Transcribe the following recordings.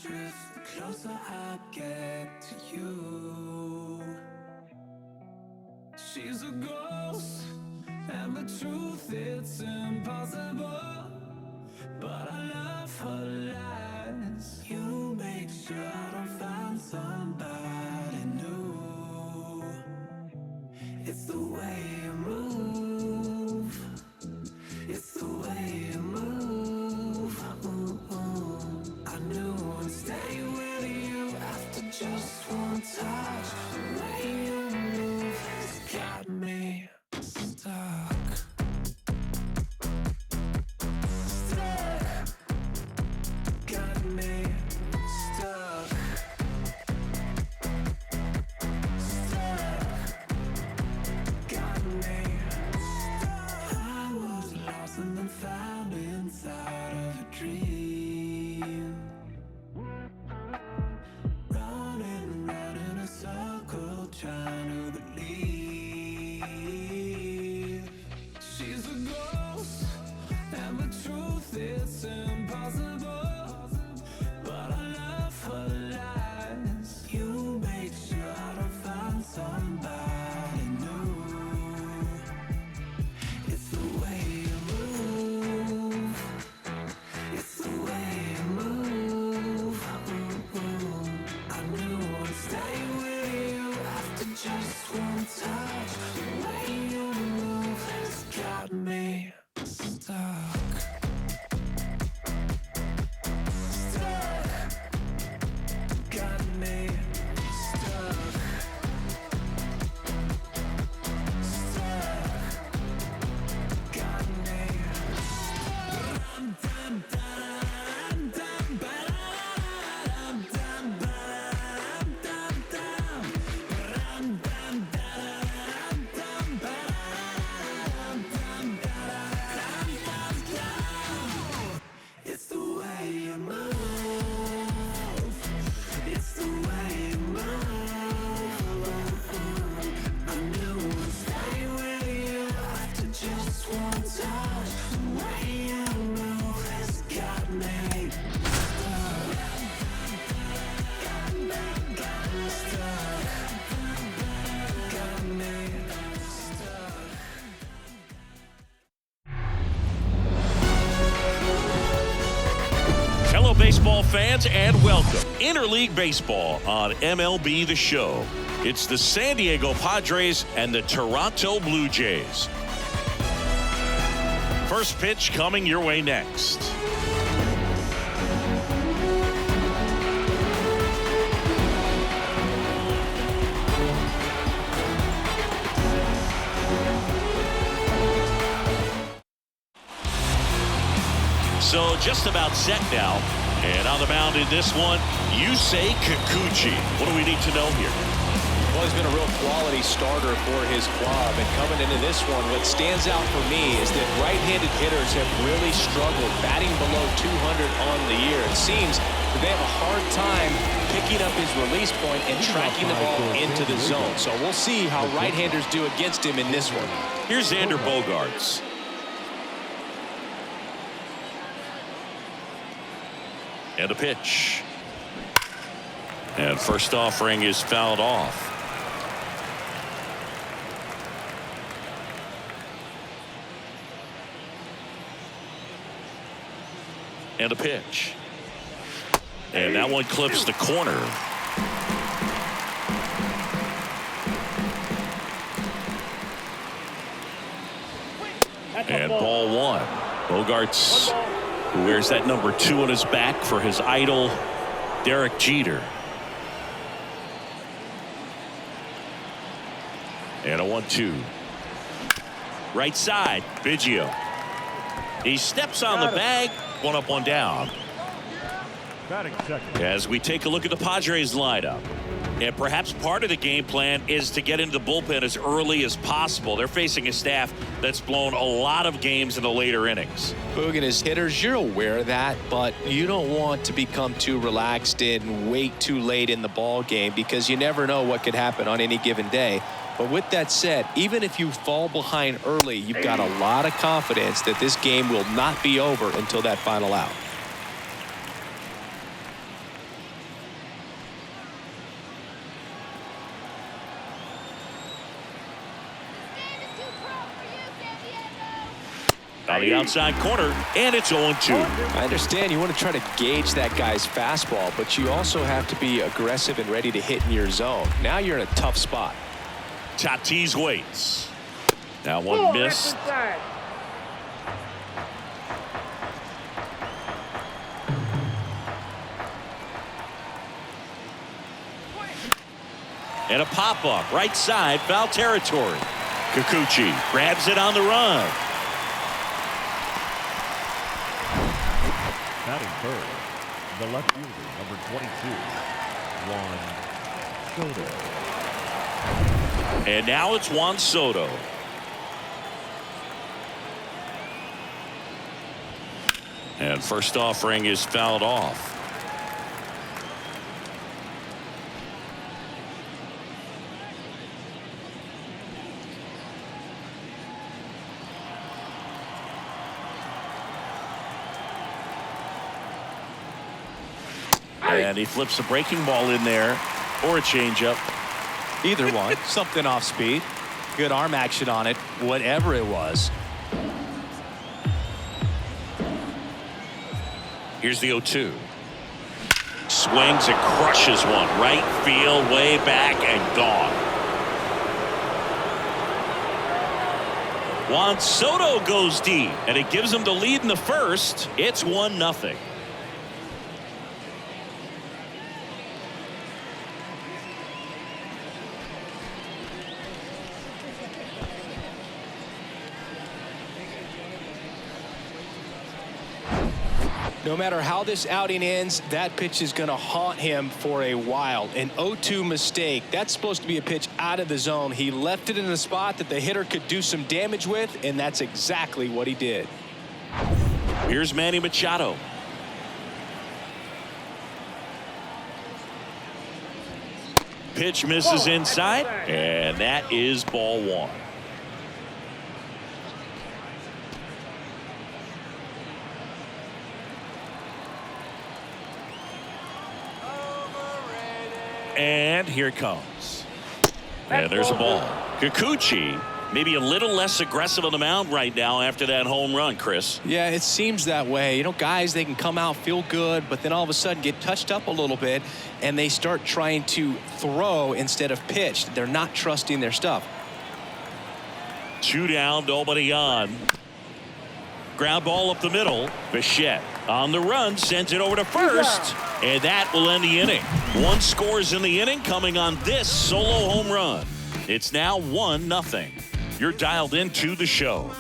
drift, the closer I get to you. She's a ghost, and the truth, it's impossible. But I love her lies. You make sure I don't find somebody new. It's the way you move. It's the way you move. I knew I'd stay with you after just one touch. The way you move has got me stuck. Got me stuck. Got me stuck. I was lost and then found inside of a dream. Running round in a circle, trying to believe. She's a ghost, and the truth, it's impossible. But I love her lies. You make sure I don't find somebody new. It's the way you move. It's the way you move. I knew I'd stay with you after just one touch. The way you move has got me stuck. Got me stuck. Got me. Dum dum dum dum dum dum dum dum dum dum dum. It's the way you move. It's the way you move. I knew I'd stay with you after just one touch. The way you move has got me stuck. Got me stuck. Got me stuck. Hello, baseball fans, and welcome. Interleague Baseball on MLB The Show. It's the San Diego Padres and the Toronto Blue Jays. First pitch coming your way next. So just about set now. And on the mound in this one, Yusei Kikuchi. What do we need to know here? Well, he's been a real quality starter for his club. And coming into this one, what stands out for me is that right-handed hitters have really struggled, batting below 200 on the year. It seems that they have a hard time picking up his release point and tracking the ball into the zone. So we'll see how right-handers do against him in this one. Here's Xander Bogaerts. And a pitch. And first offering is fouled off. And a pitch. And that one clips the corner. And ball one. Bogaerts, who wears that number 2 on his back for his idol, Derek Jeter. And a 1-2. Right side, Biggio. He steps on the bag, one up, one down. As we take a look at the Padres lineup. And perhaps part of the game plan is to get into the bullpen as early as possible. They're facing a staff that's blown a lot of games in the later innings. Boog and his hitters, you're aware of that, but you don't want to become too relaxed and wait too late in the ball game because you never know what could happen on any given day. But with that said, even if you fall behind early, you've got a lot of confidence that this game will not be over until that final out. on the outside corner, and it's 0-2. I understand you want to try to gauge that guy's fastball, but you also have to be aggressive and ready to hit in your zone. Now you're in a tough spot. Tatis waits. Now one missed. And a pop-up, right side, foul territory. Kikuchi grabs it on the run. Batting third, the left fielder, number 22, Juan Soto. And now it's Juan Soto. And first offering is fouled off. And he flips a breaking ball in there, or a changeup. Either one. Something off speed. Good arm action on it, whatever it was. Here's the 0-2. Swings and crushes one. Right field, way back, and gone. Juan Soto goes deep, and it gives him the lead in the first. It's 1-0. No matter how this outing ends, that pitch is going to haunt him for a while. An 0-2 mistake. That's supposed to be a pitch out of the zone. He left it in a spot that the hitter could do some damage with, and that's exactly what he did. Here's Manny Machado. Pitch misses inside, and that is ball one. And here it comes. And there's a ball. Kikuchi maybe a little less aggressive on the mound right now after that home run, Chris. Yeah, it seems that way. You know, guys, they can come out, feel good, but then all of a sudden get touched up a little bit, and they start trying to throw instead of pitch. They're not trusting their stuff. 2 down, nobody on. Ground ball up the middle. Bichette on the run, sends it over to first, and that will end the inning. 1 scores in the inning coming on this solo home run. It's now 1-0. You're dialed into the show.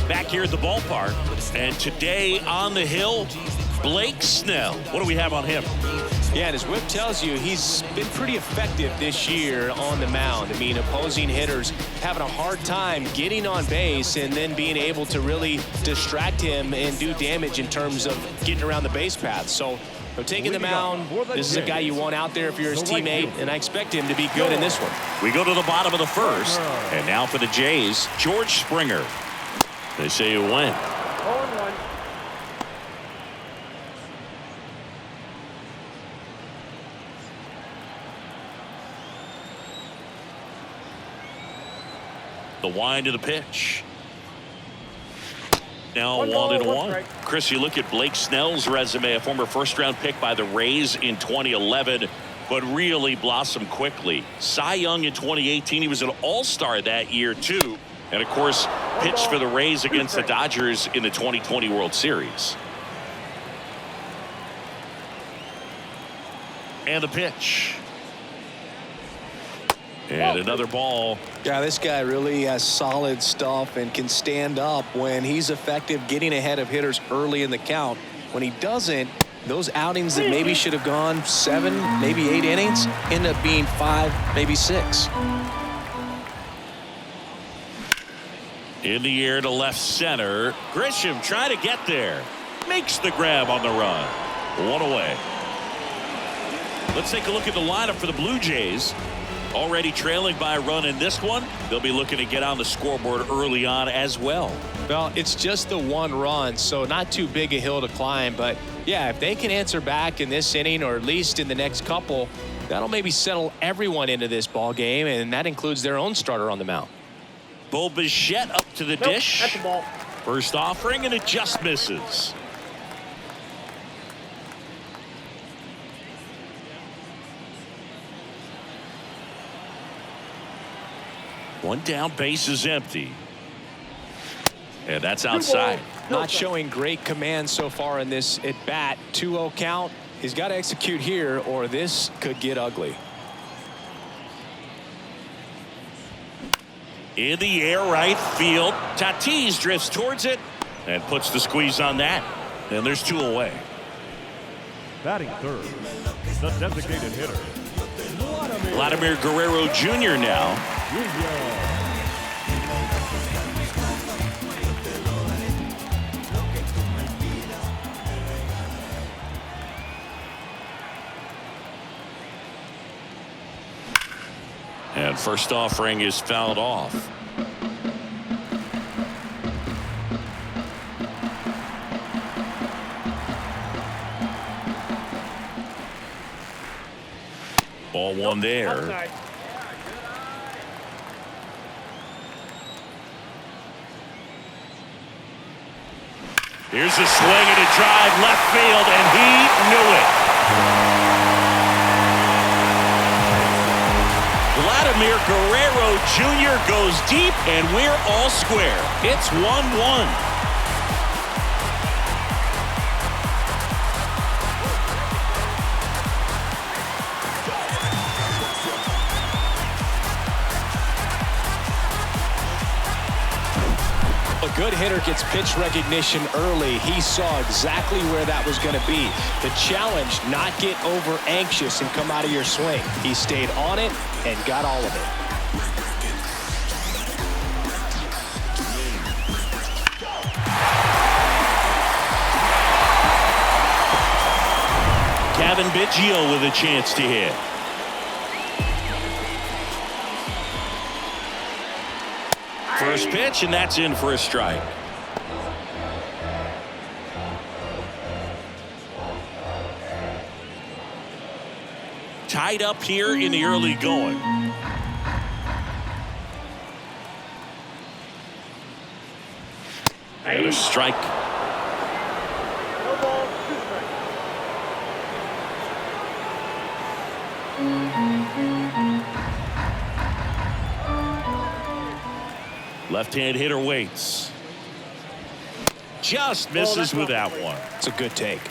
Back here at the ballpark, and today on the hill, Blake Snell. What do we have on him? Yeah, and as Whip tells you, he's been pretty effective this year on the mound. I mean, opposing hitters having a hard time getting on base and then being able to really distract him and do damage in terms of getting around the base path. So, taking the mound, this is a guy you want out there if you're his teammate, and I expect him to be good in this one. We go to the bottom of the first, and now for the Jays, George Springer. They say you win. The wind of the pitch. Now 1-1. Chris, you look at Blake Snell's resume, a former first-round pick by the Rays in 2011, but really blossomed quickly. Cy Young in 2018. He was an all-star that year, too. And, of course, pitched for the Rays against the Dodgers in the 2020 World Series. And the pitch. And another ball. Yeah, this guy really has solid stuff and can stand up when he's effective getting ahead of hitters early in the count. When he doesn't, those outings that maybe should have gone 7, maybe 8 innings end up being 5, maybe 6. In the air to left center. Grisham trying to get there. Makes the grab on the run. 1 away. Let's take a look at the lineup for the Blue Jays. Already trailing by a run in this one. They'll be looking to get on the scoreboard early on as well. Well, it's just the 1 run, so not too big a hill to climb. But, yeah, if they can answer back in this inning or at least in the next couple, That'll maybe settle everyone into this ball game, and that includes their own starter on the mound. Bo Bichette up to the dish. That's the ball. First offering, and it just misses. One down, base is empty. And that's outside. Not showing great command so far in this at bat. 2-0 count. He's got to execute here, or this could get ugly. In the air, right field. Tatis drifts towards it and puts the squeeze on that. And there's 2 away. Batting third, the designated hitter, Vladimir Guerrero Jr. now. And first offering is fouled off. Ball one there. Outside. Here's a swing and a drive left field, and he knew it. Vladimir Guerrero Jr. goes deep, and we're all square. It's 1-1. A good hitter gets pitch recognition early. He saw exactly where that was going to be. The challenge, not get over anxious and come out of your swing. He stayed on it and got all of it. Kevin Biggio with a chance to hit. First pitch, and that's in for a strike. Tied up here in the early going. And a strike. No ball, 2 strikes. Left-hand hitter waits. Just misses with that one. It's a good take.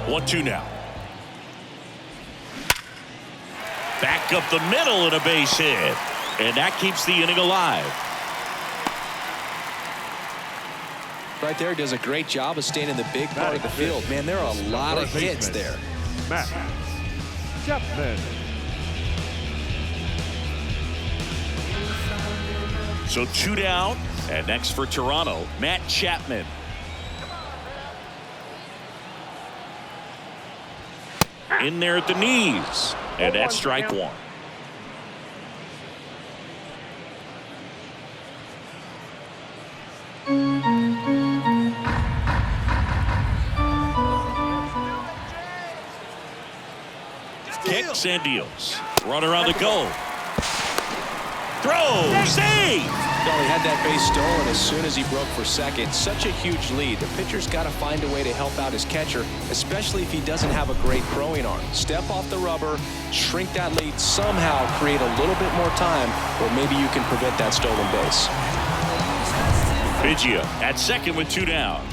One, 2 now. Back up the middle and a base hit. And that keeps the inning alive. Right there, does a great job of staying in the big part of the field. Man, there are a lot of hits there. Matt Chapman. So 2 down. And next for Toronto, Matt Chapman. In there at the knees. And that's strike 1. Kicks and deals. Runner on the go. Throw. Save. Well, he had that base stolen as soon as he broke for second. Such a huge lead. The pitcher's got to find a way to help out his catcher, especially if he doesn't have a great throwing arm. Step off the rubber, shrink that lead, somehow create a little bit more time, or maybe you can prevent that stolen base. Biggio at second with 2 down.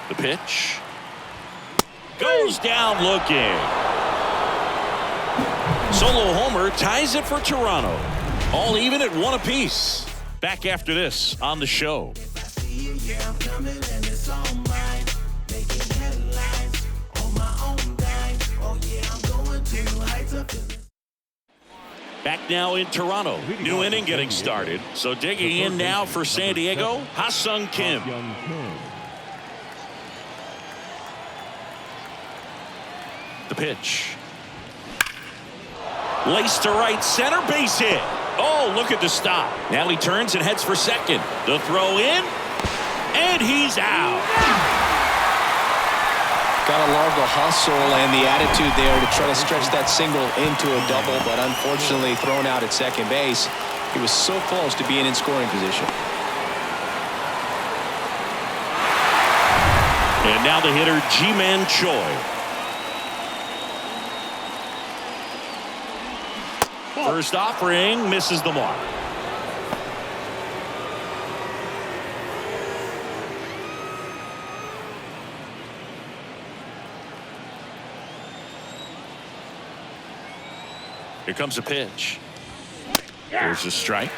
The pitch goes down looking. Solo homer ties it for Toronto. All even at 1 apiece. Back after this on the show. Back now in Toronto. New inning getting started. So digging in now for San Diego, Ha-Sung Kim. The pitch. Lace to right center, base hit. Oh, look at the stop. Now he turns and heads for second. The throw in, and he's out. Gotta love the hustle and the attitude there to try to stretch that single into a double, but unfortunately thrown out at second base. He was so close to being in scoring position. And now the hitter, Ji-Man Choi. First offering misses the mark. Here comes a pitch. There's a strike.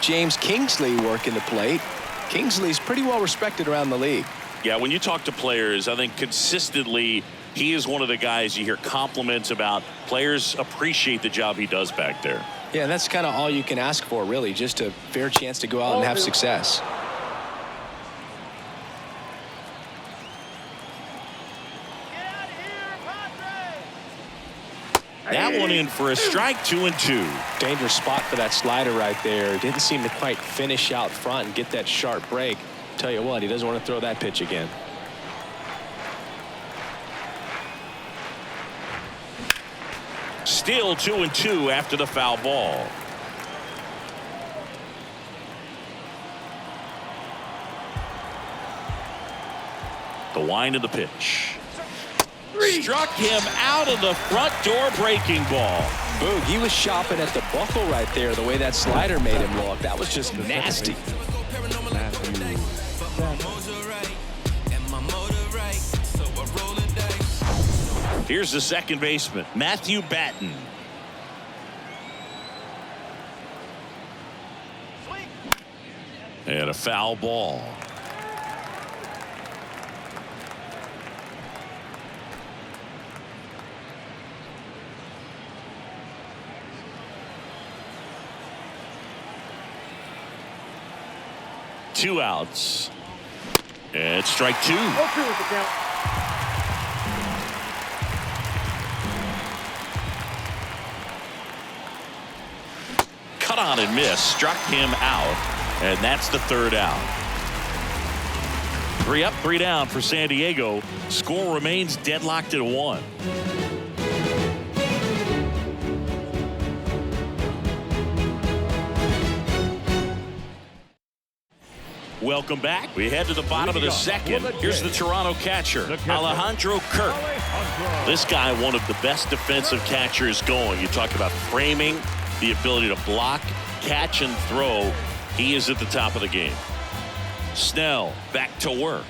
James Kingsley working the plate. Kingsley's pretty well respected around the league. Yeah, when you talk to players, I think consistently he is one of the guys you hear compliments about. Players appreciate the job he does back there. Yeah, and that's kind of all you can ask for, really, just a fair chance to go out and have success. That one in for a strike, 2-2. Dangerous spot for that slider right there. Didn't seem to quite finish out front and get that sharp break. Tell you what, he doesn't want to throw that pitch again. Still 2-2 after the foul ball. The wind of the pitch. Struck him out of the front door breaking ball. Boog, he was shopping at the buckle right there, the way that slider made him look. That was just nasty. Here's the second baseman, Matthew Batten. And a foul ball. Two outs. And strike two. 0-2 is the count. Cut on and miss. Struck him out. And that's the third out. 3 up, 3 down for San Diego. Score remains deadlocked at 1. Welcome back. We head to the bottom of the second. Here's the Toronto catcher, Alejandro Kirk. This guy, one of the best defensive catchers going. You talk about framing, the ability to block, catch, and throw. He is at the top of the game. Snell back to work.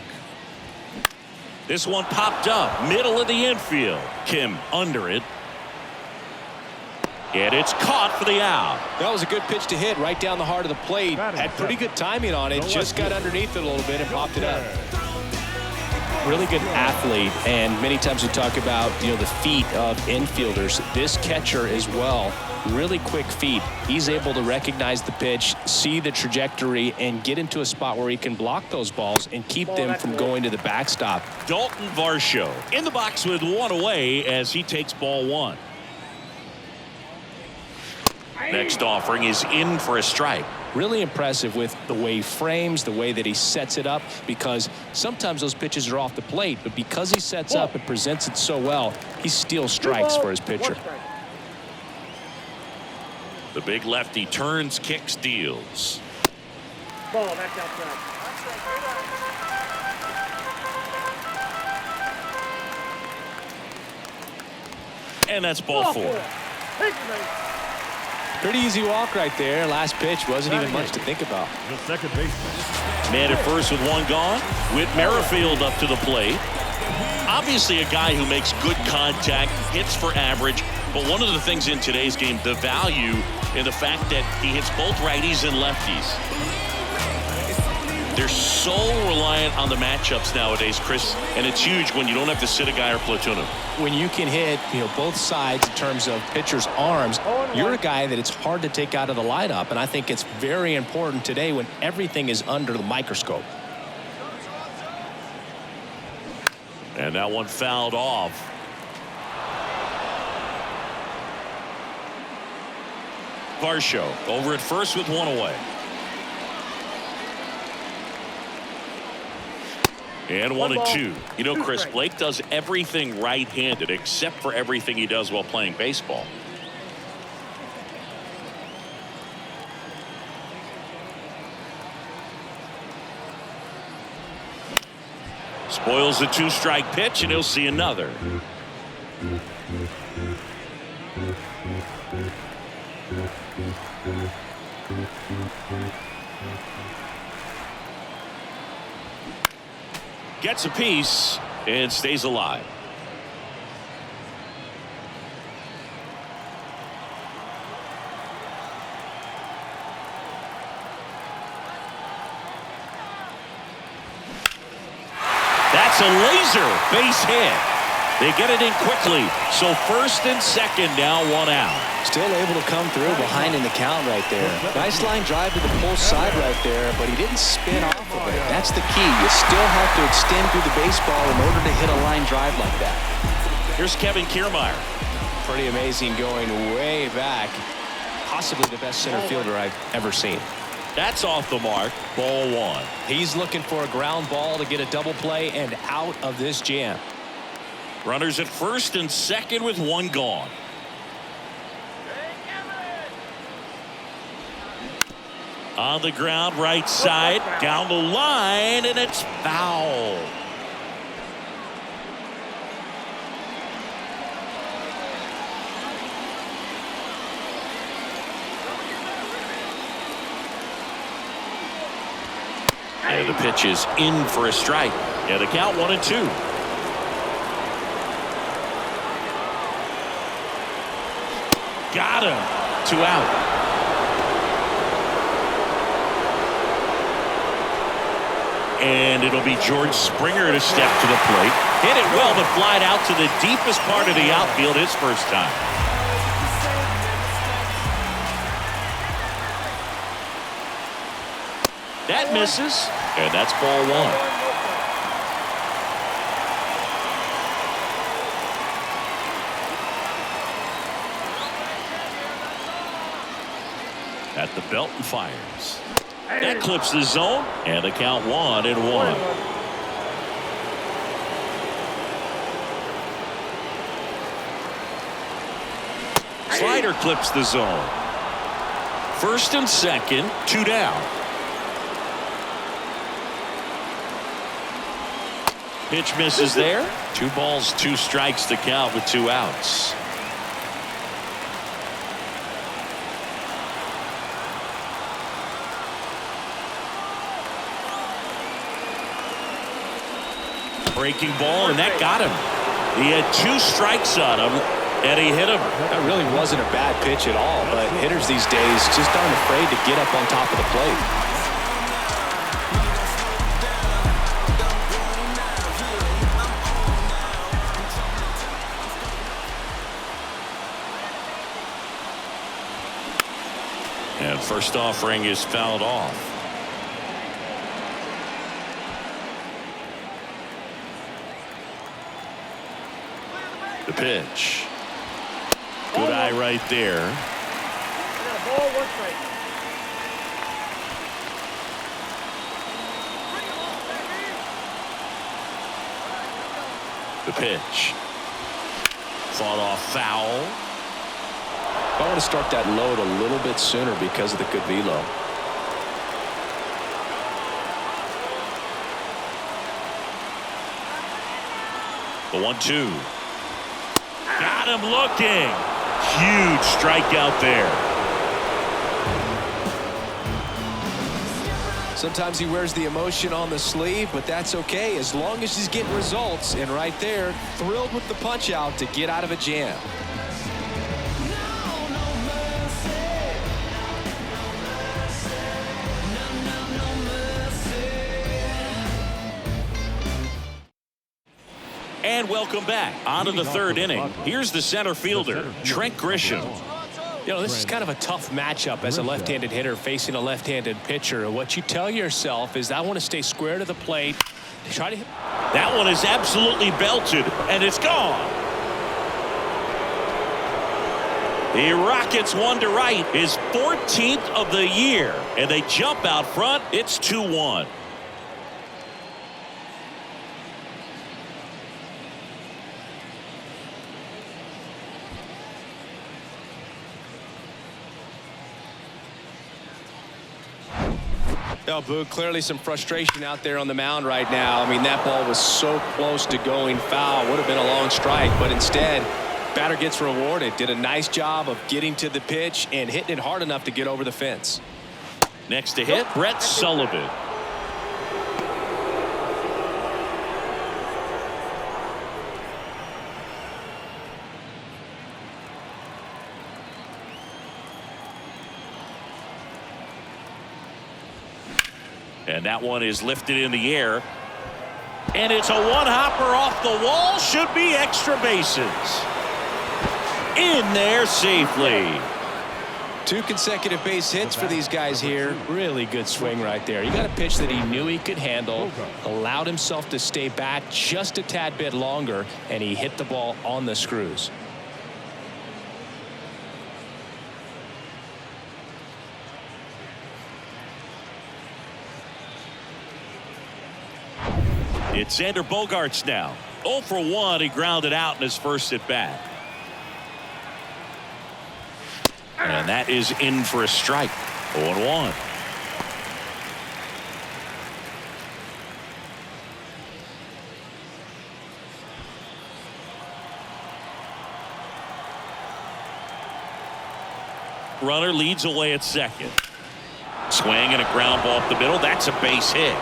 This one popped up, middle of the infield. Kim under it. And it's caught for the out. That was a good pitch to hit right down the heart of the plate. Had pretty good timing on it. Just got underneath it a little bit and popped it up. Really good athlete, and many times we talk about, the feet of infielders. This catcher as well, really quick feet. He's able to recognize the pitch, see the trajectory, and get into a spot where he can block those balls and keep them from going to the backstop. Dalton Varsho in the box with one away as he takes ball one. Next offering is in for a strike. Really impressive with the way he frames, the way that he sets it up, because sometimes those pitches are off the plate, but because he sets up and presents it so well, he steals strikes for his pitcher. The big lefty turns, kicks, deals. Ball back outside. And that's ball four. Pretty easy walk right there. Last pitch wasn't even much to think about. The second baseman. Man at first with one gone. Whit Merrifield up to the plate. Obviously a guy who makes good contact, hits for average, but one of the things in today's game, the value in the fact that he hits both righties and lefties. They're so reliant on the matchups nowadays, Chris, and it's huge when you don't have to sit a guy or platoon him. When you can hit, both sides in terms of pitchers' arms, you're a guy that it's hard to take out of the lineup, and I think it's very important today when everything is under the microscope. And that one fouled off. Varsho over at first with one away. And 1-2. You know, Chris, Blake does everything right-handed except for everything he does while playing baseball. Spoils the 2-strike pitch, and he'll see another. Gets a piece and stays alive. That's a laser base hit. They get it in quickly. So first and second now, one out. Still able to come through behind in the count right there. Nice line drive to the pull side right there, but he didn't spin off of it. That's the key. You still have to extend through the baseball in order to hit a line drive like that. Here's Kevin Kiermaier. Pretty amazing, going way back. Possibly the best center fielder I've ever seen. That's off the mark. Ball one. He's looking for a ground ball to get a double play and out of this jam. Runners at first and second with one gone. On the ground, right side, down the line, and it's foul. And the pitch is in for a strike. And the count 1-2. Got him. 2 out. And it'll be George Springer to step to the plate. Hit it well, but flied out to the deepest part of the outfield his first time. That misses, and that's ball one. At the belt and fires. That clips the zone, and the count 1-1. Slider clips the zone. First and second, 2 down. Pitch misses there. 2 balls, 2 strikes to count with 2 outs. Breaking ball, and that got him. He had 2 strikes on him, and he hit him. That really wasn't a bad pitch at all, but hitters these days just aren't afraid to get up on top of the plate. And first offering is fouled off. The pitch. Good eye right there. Ball, 1 strike. The pitch. Fought off foul. I want to start that load a little bit sooner because of the good velo. The 1-2. Got him looking. Huge strikeout there. Sometimes he wears the emotion on the sleeve, but that's okay as long as he's getting results. And right there, thrilled with the punch out to get out of a jam. And welcome back. On to the third inning. Here's the center fielder, Trent Grisham. You know, this is kind of a tough matchup as a left-handed hitter facing a left-handed pitcher. And what you tell yourself is, I want to stay square to the plate. Try to hit. That one is absolutely belted, and it's gone. The Rockets one to right, his 14th of the year, and they jump out front. It's 2-1. Oh, Boog, clearly some frustration out there on the mound right now. I mean, that ball was so close to going foul. Would have been a long strike, but instead, batter gets rewarded. Did a nice job of getting to the pitch and hitting it hard enough to get over the fence. Next to hit, Brett Sullivan. And that one is lifted in the air. And it's a one-hopper off the wall. Should be extra bases. In there safely. 2 consecutive base hits for these guys here. Really good swing right there. You got a pitch that he knew he could handle, allowed himself to stay back just a tad bit longer, and he hit the ball on the screws. It's Xander Bogaerts now. 0 for 1. He grounded out in his first at bat. And that is in for a strike. 0-1. Runner leads away at second. Swing and a ground ball up the middle. That's a base hit.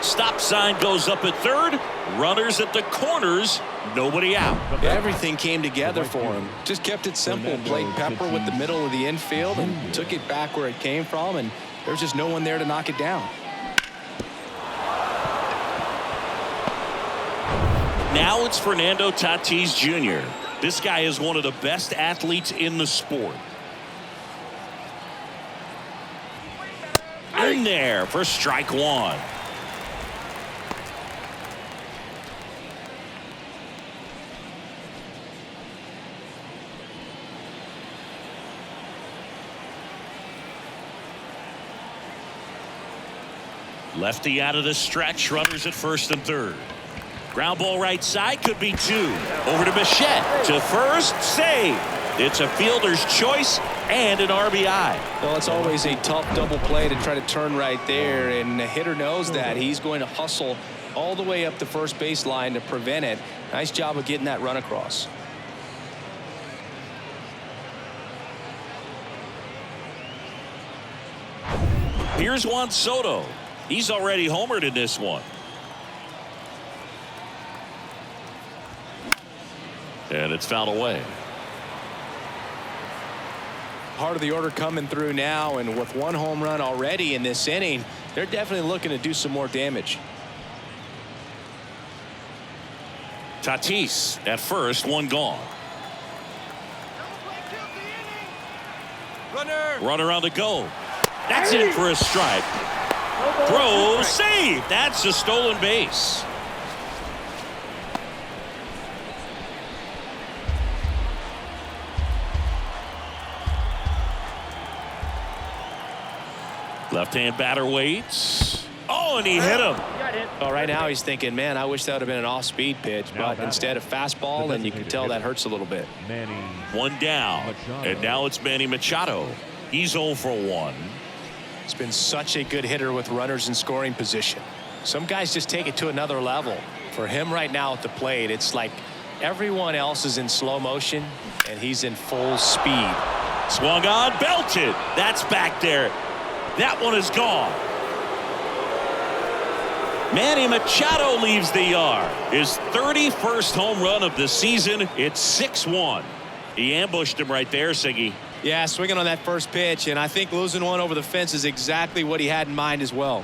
Stop sign goes up at third. Runners at the corners. Nobody out. Everything came together for him. Just kept it simple. Played pepper with the middle of the infield and took it back where it came from, and there's just no one there to knock it down. Now it's Fernando Tatis Jr. This guy is one of the best athletes in the sport. In there for strike one. Lefty out of the stretch. Runners at first and third. Ground ball right side. Could be 2. Over to Bichette. To first. Save. It's a fielder's choice and an RBI. Well, it's always a tough double play to try to turn right there, and the hitter knows that. He's going to hustle all the way up the first baseline to prevent it. Nice job of getting that run across. Here's Juan Soto. He's already homered in this one. And it's fouled away. Part of the order coming through now, and with 1 home run already in this inning, they're definitely looking to do some more damage. Tatis at first, 1 gone. Runner on the go. That's in for a strike. Throw, save. That's a stolen base. Left-hand batter waits. Oh, and he hit him. Well, right now he's thinking, man, I wish that would have been an off-speed pitch, but instead a fastball, and you can tell that hurts a little bit. 1 down, and now it's Manny Machado. He's 0 for 1. He's been such a good hitter with runners in scoring position. Some guys just take it to another level. For him right now at the plate, it's like everyone else is in slow motion, and he's in full speed. Swung on, belted. That's back there. That one is gone. Manny Machado leaves the yard. His 31st home run of the season. It's 6-1. He ambushed him right there, Siggy. Yeah, swinging on that first pitch, and I think losing one over the fence is exactly what he had in mind as well.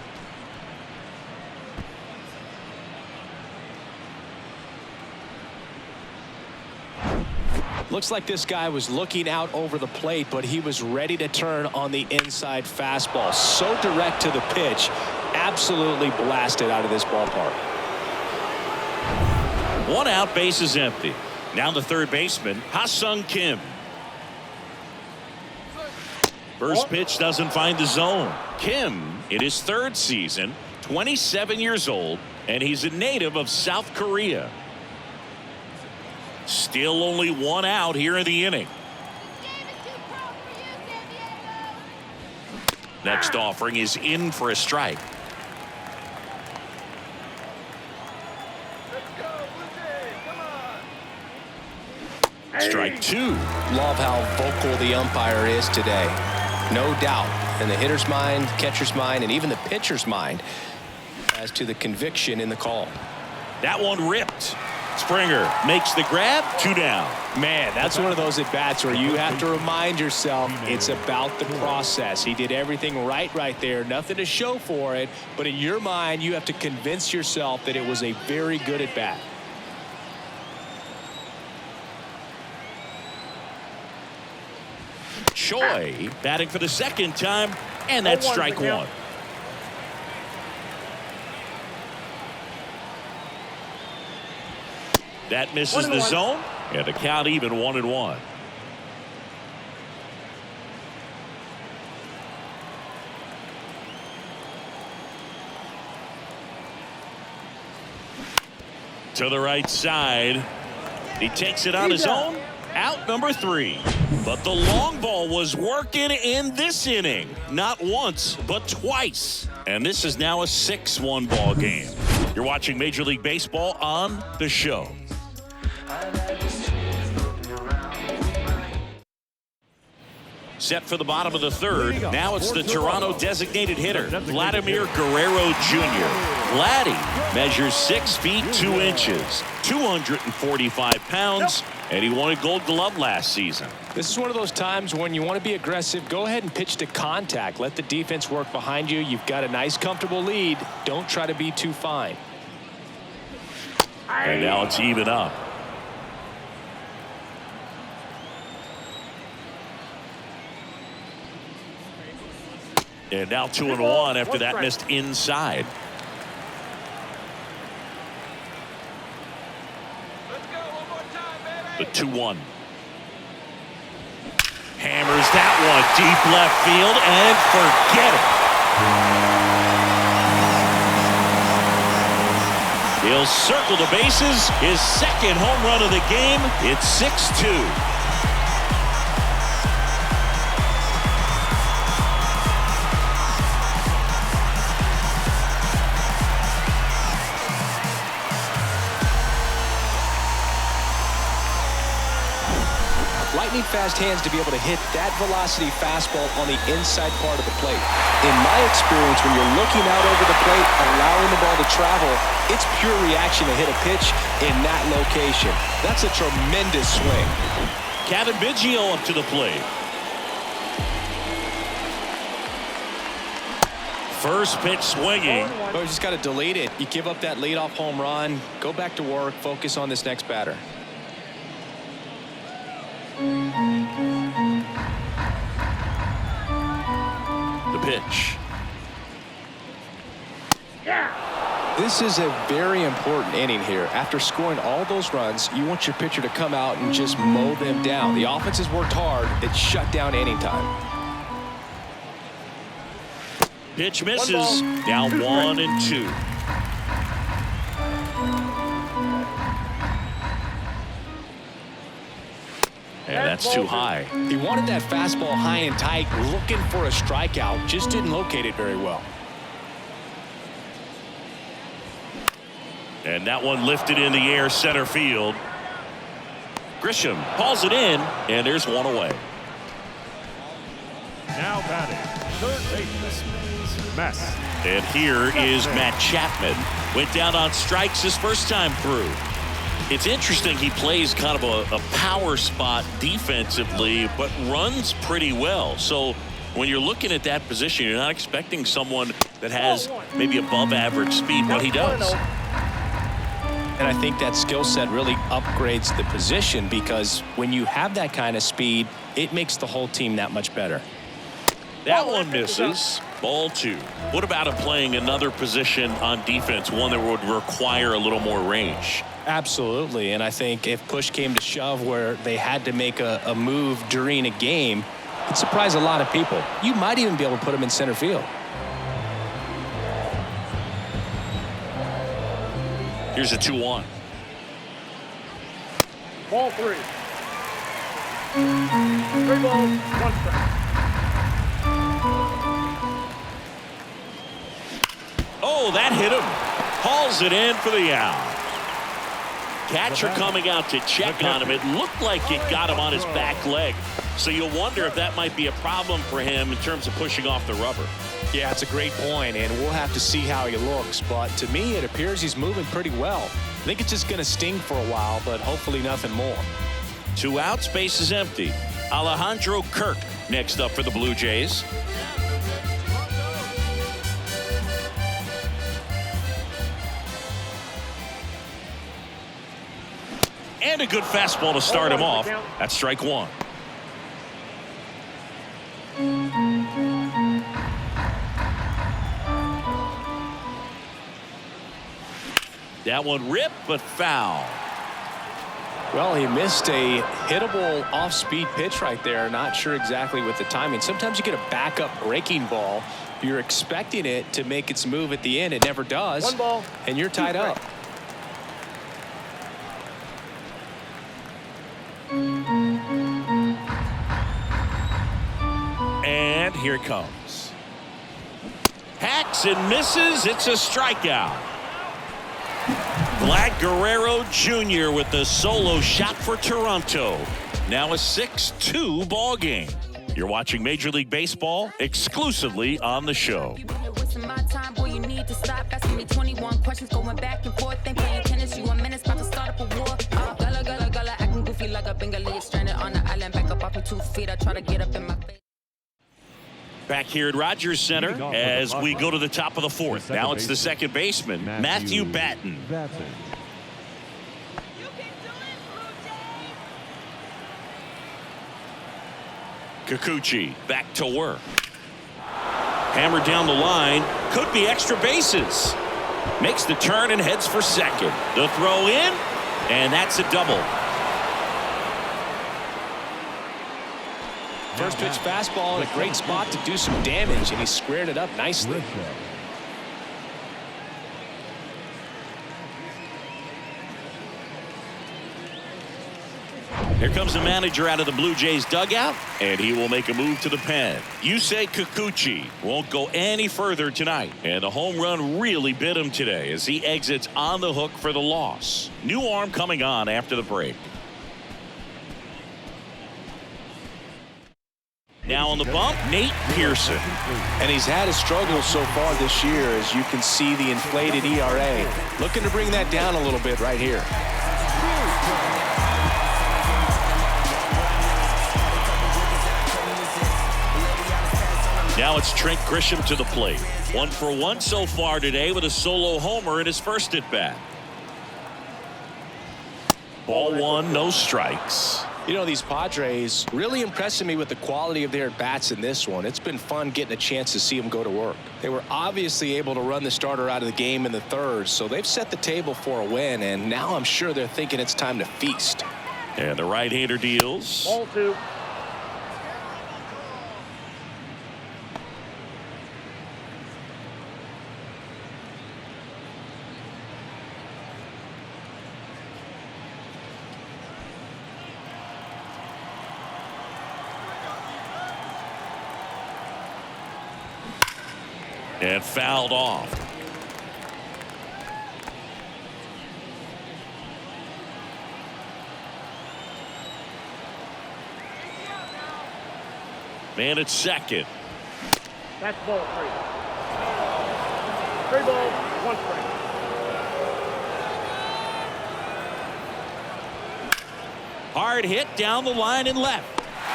Looks like this guy was looking out over the plate, but he was ready to turn on the inside fastball. So direct to the pitch. Absolutely blasted out of this ballpark. 1 out, base is empty. Now the third baseman, Ha-Sung Kim. First pitch doesn't find the zone. Kim, in his 3rd season, 27 years old, and he's a native of South Korea. Still only 1 out here in the inning. Next offering is in for a strike. Strike 2. Love how vocal the umpire is today. No doubt in the hitter's mind, catcher's mind, and even the pitcher's mind as to the conviction in the call. That one ripped. Springer makes the grab. 2 down. Man, that's one of those at-bats where you have to remind yourself it's about the process. He did everything right there. Nothing to show for it. But in your mind, you have to convince yourself that it was a very good at-bat. Choi batting for the 2nd time, and that's strike 1. That misses the zone, and the count even 1-1. To the right side. He takes it on his own. Out number 3. But the long ball was working in this inning. Not once, but twice. And this is now a 6-1 ball game. You're watching Major League Baseball on The Show. Set for the bottom of the 3rd. Now it's the Toronto designated hitter, Vladimir Guerrero Jr. Vladdy measures 6 feet 2 inches, 245 pounds, and he won a Gold Glove last season. This is one of those times when you want to be aggressive. Go ahead and pitch to contact. Let the defense work behind you. You've got a nice, comfortable lead. Don't try to be too fine. And now it's even up. And now 2-1 after that missed inside. The 2-1. Hammers that one deep left field and forget it. He'll circle the bases. His 2nd home run of the game. It's 6-2. Lightning fast hands to be able to hit that velocity fastball on the inside part of the plate. In my experience, when you're looking out over the plate, allowing the ball to travel, it's pure reaction to hit a pitch in that location. That's a tremendous swing. Kevin Biggio up to the plate. First pitch swinging. Oh, you just got to delete it. You give up that leadoff home run. Go back to work. Focus on this next batter. The pitch. This is a very important inning here. After scoring all those runs, you want your pitcher to come out and just mow them down. The offense has worked hard. It's shut down inning time. Pitch misses. Now 1-2. And that's too high. He wanted that fastball high and tight, looking for a strikeout. Just didn't locate it very well. And that one lifted in the air center field. Grisham hauls it in, and there's one away. Now batting, third baseman, Mess. And here is Matt Chapman. Went down on strikes his first time through. It's interesting, he plays kind of a power spot defensively, but runs pretty well. So when you're looking at that position, you're not expecting someone that has maybe above average speed, but he does. And I think that skill set really upgrades the position, because when you have that kind of speed, it makes the whole team that much better. That one misses. Ball 2. What about him playing another position on defense, one that would require a little more range? Absolutely. And I think if push came to shove where they had to make a move during a game, it'd surprise a lot of people. You might even be able to put him in center field. Here's a 2-1. Ball 3. 3 balls, 1 strike. Oh, that hit him. Hauls it in for the out. Catcher coming out to check on him. It looked like it got him on his back leg. So you'll wonder if that might be a problem for him in terms of pushing off the rubber. Yeah, it's a great point, and we'll have to see how he looks. But to me, it appears he's moving pretty well. I think it's just going to sting for a while, but hopefully nothing more. 2 outs, base is empty. Alejandro Kirk next up for the Blue Jays. And a good fastball to start him off. That's strike 1. That one ripped, but foul. Well, he missed a hittable off-speed pitch right there. Not sure exactly with the timing. Sometimes you get a backup breaking ball. You're expecting it to make its move at the end. It never does. 1 ball, and you're tied up. And here it comes. Hacks and misses. It's a strikeout. Vlad Guerrero Jr. with the solo shot for Toronto. Now a 6-2 ball game. You're watching Major League Baseball exclusively on the show. My time, boy, you need to stop asking me 21 questions, going back and forth, ain't playing tennis. You a menace, about to start up a war. Gullah, acting goofy like a Bengali, stranded on the island, back up off me 2 feet. I try to get up in my face. Back here at Rogers Center as we go to the top of the 4th. Now it's the second baseman, Matthew Batten. Kikuchi back to work. Hammered down the line. Could be extra bases. Makes the turn and heads for second. The throw in, and that's a double. First pitch fastball in a great spot to do some damage, and he squared it up nicely. Here comes the manager out of the Blue Jays dugout, and he will make a move to the pen. Yusei Kikuchi won't go any further tonight, and the home run really bit him today as he exits on the hook for the loss. New arm coming on after the break. Now on the bump, Nate Pearson. And he's had his struggles so far this year, as you can see the inflated ERA. Looking to bring that down a little bit right here. Now it's Trent Grisham to the plate. 1 for 1 so far today with a solo homer in his first at bat. Ball 1, no strikes. You know, these Padres really impressing me with the quality of their at-bats in this one. It's been fun getting a chance to see them go to work. They were obviously able to run the starter out of the game in the 3rd, so they've set the table for a win, and now I'm sure they're thinking it's time to feast. And the right-hander deals. Ball 2. And fouled off. Man at second. That's ball 3. 3 balls, 1 strike. Hard hit down the line and left.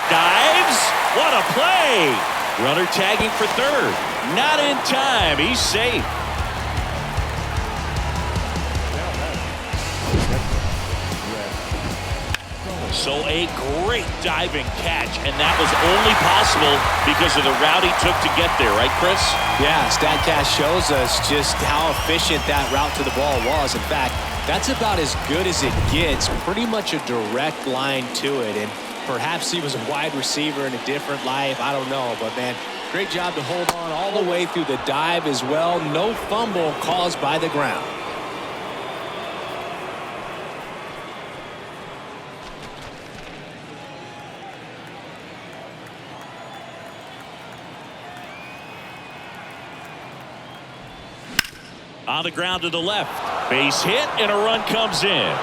Dives. What a play. Runner tagging for 3rd. Not in time. He's safe. So a great diving catch, and that was only possible because of the route he took to get there, right, Chris? Yeah, StatCast shows us just how efficient that route to the ball was. In fact, that's about as good as it gets, pretty much a direct line to it. And perhaps he was a wide receiver in a different life. I don't know, but man, great job to hold on all the way through the dive as well. No fumble caused by the ground. On the ground to the left. Base hit, and a run comes in.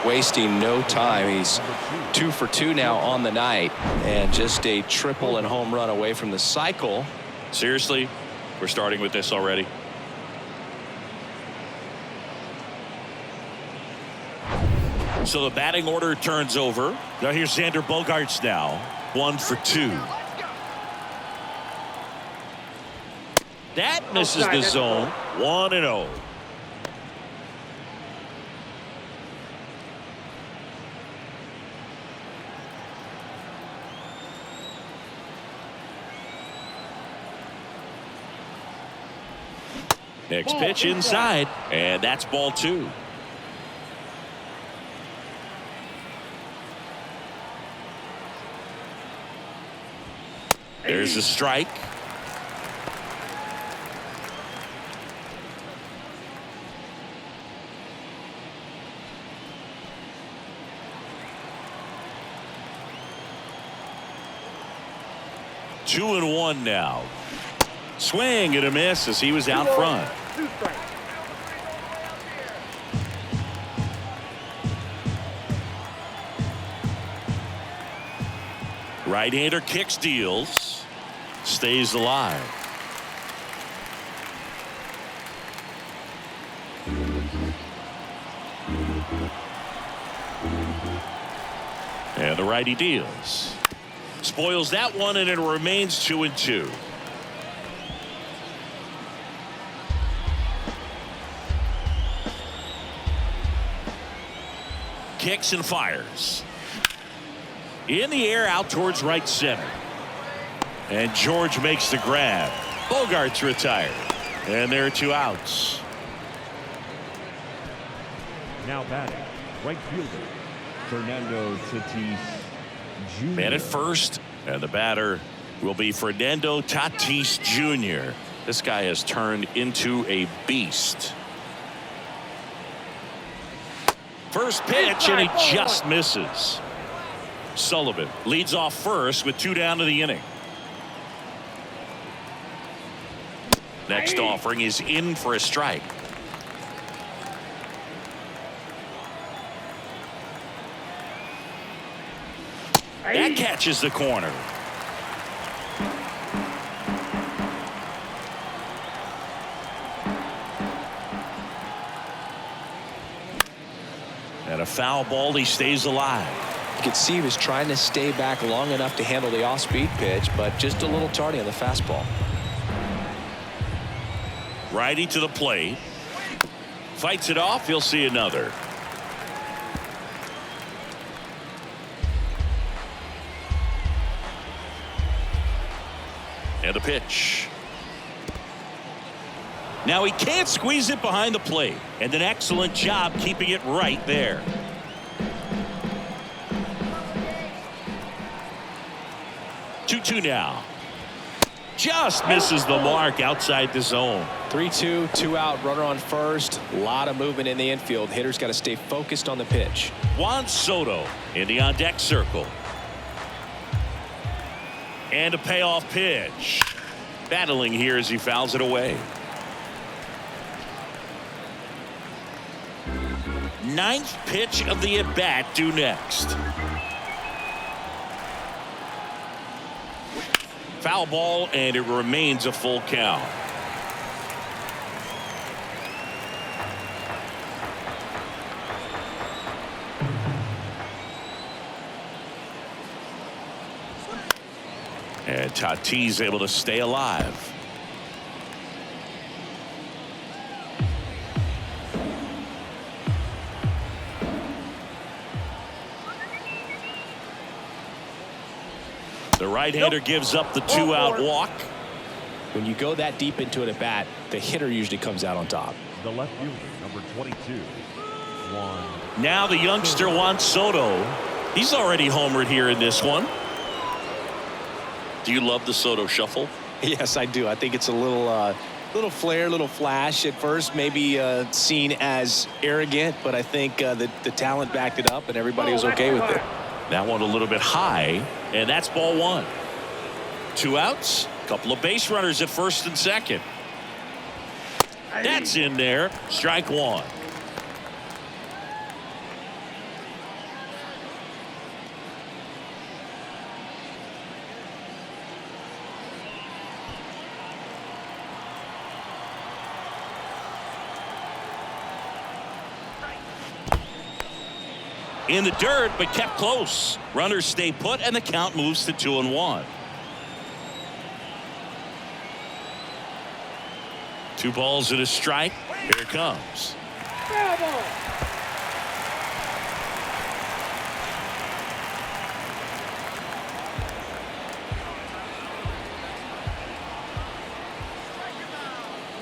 Wasting no time. He's 2 for 2 now on the night, and just a triple and home run away from the cycle. Seriously, we're starting with this already. So the batting order turns over. Now here's Xander Bogaerts now. 1 for 2. That misses the zone. 1-0. Next pitch inside, and that's ball 2. There's a strike. Two and 1 now. Swing and a miss as he was out front. 2 strikes. Right-hander kicks, deals, stays alive. And the righty deals. Spoils that one, and it remains 2-2. Kicks and fires. In the air out towards right center. And George makes the grab. Bogaerts retired. And there are 2 outs. Now batting, right fielder, Fernando Tatis Jr. Man at first, and the batter will be Fernando Tatis Jr. This guy has turned into a beast. First pitch, and he just misses. Sullivan leads off first with 2 down to the inning. Next offering is in for a strike. That catches the corner. And a foul ball, he stays alive. You could see he was trying to stay back long enough to handle the off-speed pitch, but just a little tardy on the fastball. Righty to the plate. Fights it off. He'll see another. And a pitch. Now he can't squeeze it behind the plate. And an excellent job keeping it right there. Two now. Just misses the mark outside the zone. 3-2, 2 out, runner on first. A lot of movement in the infield. Hitter's got to stay focused on the pitch. Juan Soto in the on-deck circle. And a payoff pitch. Battling here as he fouls it away. 9th pitch of the at-bat due next. Foul ball, and it remains a full count. And Tatis able to stay alive. The right-hander gives up the 2-out walk. When you go that deep into it at bat, the hitter usually comes out on top. The left fielder, number 22, Juan. Now the youngster Juan Soto. He's already homered here in this one. Do you love the Soto shuffle? Yes, I do. I think it's a little flair, little flash at first, maybe seen as arrogant, but I think the talent backed it up and everybody was okay with it. That one a little bit high, and that's ball one. 2 outs, couple of base runners at first and second. That's in there. Strike one. In the dirt, but kept close. Runners stay put, and the count moves to 2-1. 2 balls and a strike. Here it comes. Bravo!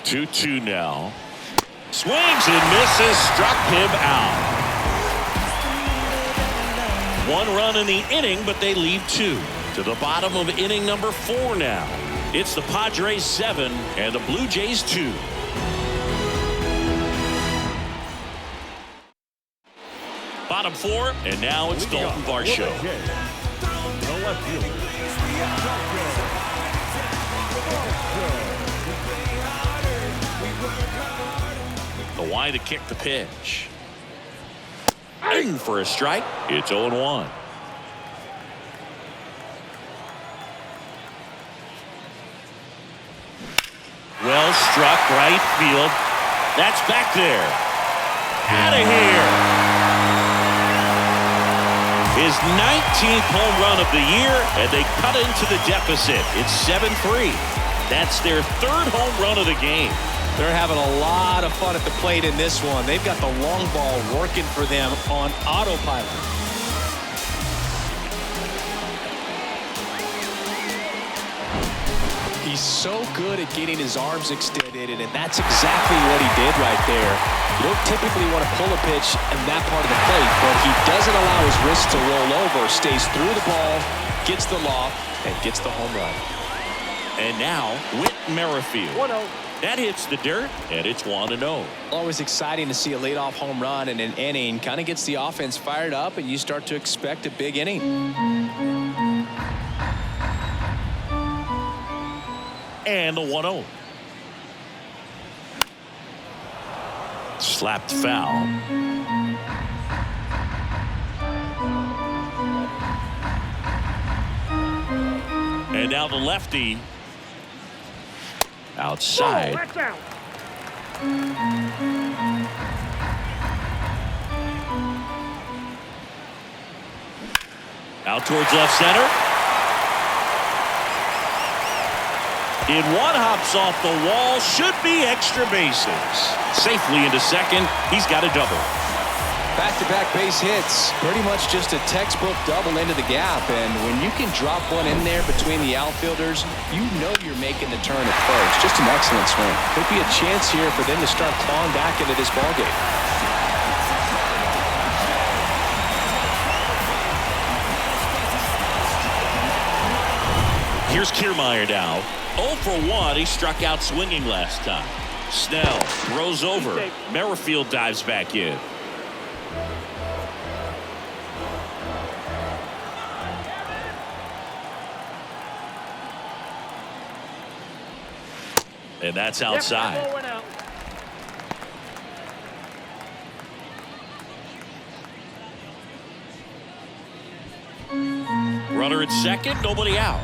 Two now. Swings and misses. Struck him out. 1 run in the inning, but they leave 2. To the bottom of inning number 4 now. It's the Padres 7 and the Blue Jays 2. Bottom 4, and now it's Dalton Varsho. The left fielder. The wide to kick the pitch. In for a strike. It's 0-1. Well struck right field. That's back there. Out of here. His 19th home run of the year, and they cut into the deficit. It's 7-3. That's their 3rd home run of the game. They're having a lot of fun at the plate in this one. They've got the long ball working for them on autopilot. He's so good at getting his arms extended, and that's exactly what he did right there. You don't typically want to pull a pitch in that part of the plate, but he doesn't allow his wrist to roll over, stays through the ball, gets the loft, and gets the home run. And now, Whit Merrifield. 1-0. That hits the dirt, and it's 1-0. Always exciting to see a leadoff home run in an inning. Kind of gets the offense fired up, and you start to expect a big inning. And the 1-0. Slapped foul. And now the lefty. Outside. Oh, that's out. Out towards left center. In one, hops off the wall. Should be extra bases. Safely into second. He's got a double. Back-to-back base hits. Pretty much just a textbook double into the gap. And when you can drop one in there between the outfielders, you know you're making the turn at first. Just an excellent swing. Could be a chance here for them to start clawing back into this ballgame. Here's Kiermaier now. 0 for 1. He struck out swinging last time. Snell throws over. Merrifield dives back in. And that's outside. Yep, that ball went out. Runner at second, nobody out.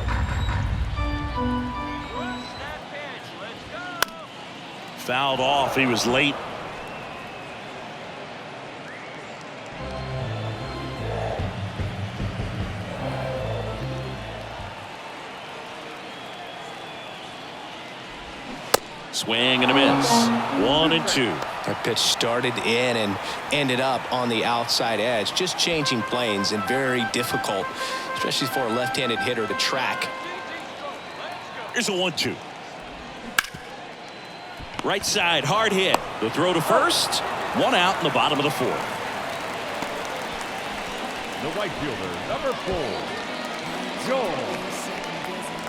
Fouled off. He was late. Swing and a miss. 1-2. That pitch started in and ended up on the outside edge. Just changing planes and very difficult, especially for a left-handed hitter to track. Here's a 1-2. Right side, hard hit. The throw to first. One out in the bottom of the fourth. The right fielder, number 4, Joe.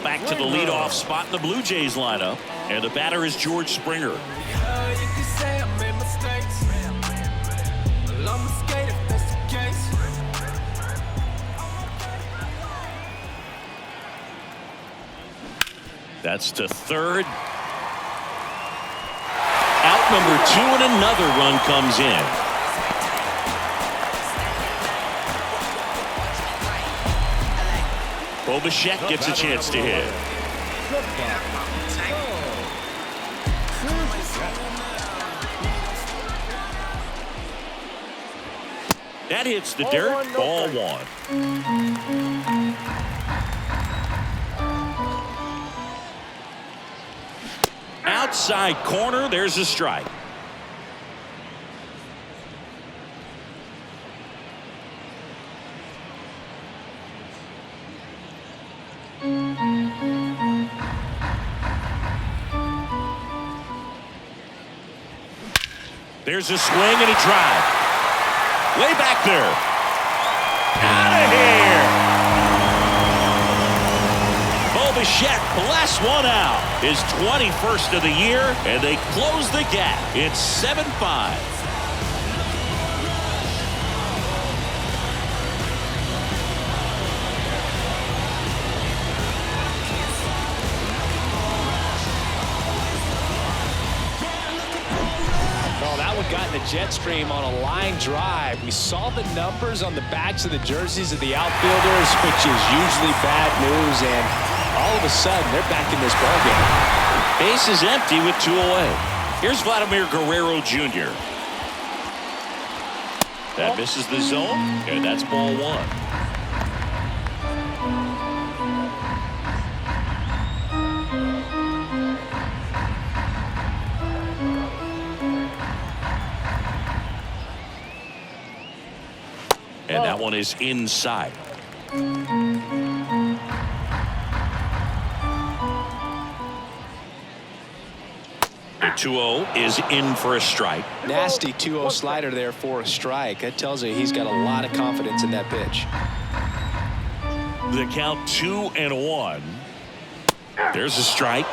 Back to the leadoff spot in the Blue Jays lineup. And the batter is George Springer. That's to third. Out number 2 and another run comes in. Bichette gets a chance to hit. That hits the dirt. Ball 1. Outside corner. There's a strike. There's a swing and a drive. Way back there. Out of here. Bichette blasts one out. His 21st of the year, and they close the gap. It's 7-5. Got in the jet stream on a line drive. We saw the numbers on the backs of the jerseys of the outfielders, which is usually bad news, and all of a sudden they're back in this ballgame. Base is empty with 2 away. Here's Vladimir Guerrero Jr. That misses the zone, and that's ball 1. And that one is inside. The 2-0 is in for a strike. Nasty 2-0 slider there for a strike. That tells you he's got a lot of confidence in that pitch. The count 2-1. There's a strike.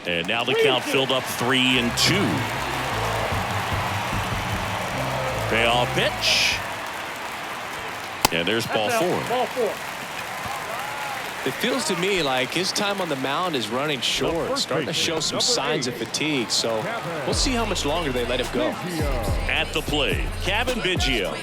And now the count filled up 3-2. Payoff pitch. And there's ball 4. Ball 4. It feels to me like his time on the mound is running short, starting to show some signs of fatigue. So we'll see how much longer they let him go. At the plate, Kevin Biggio.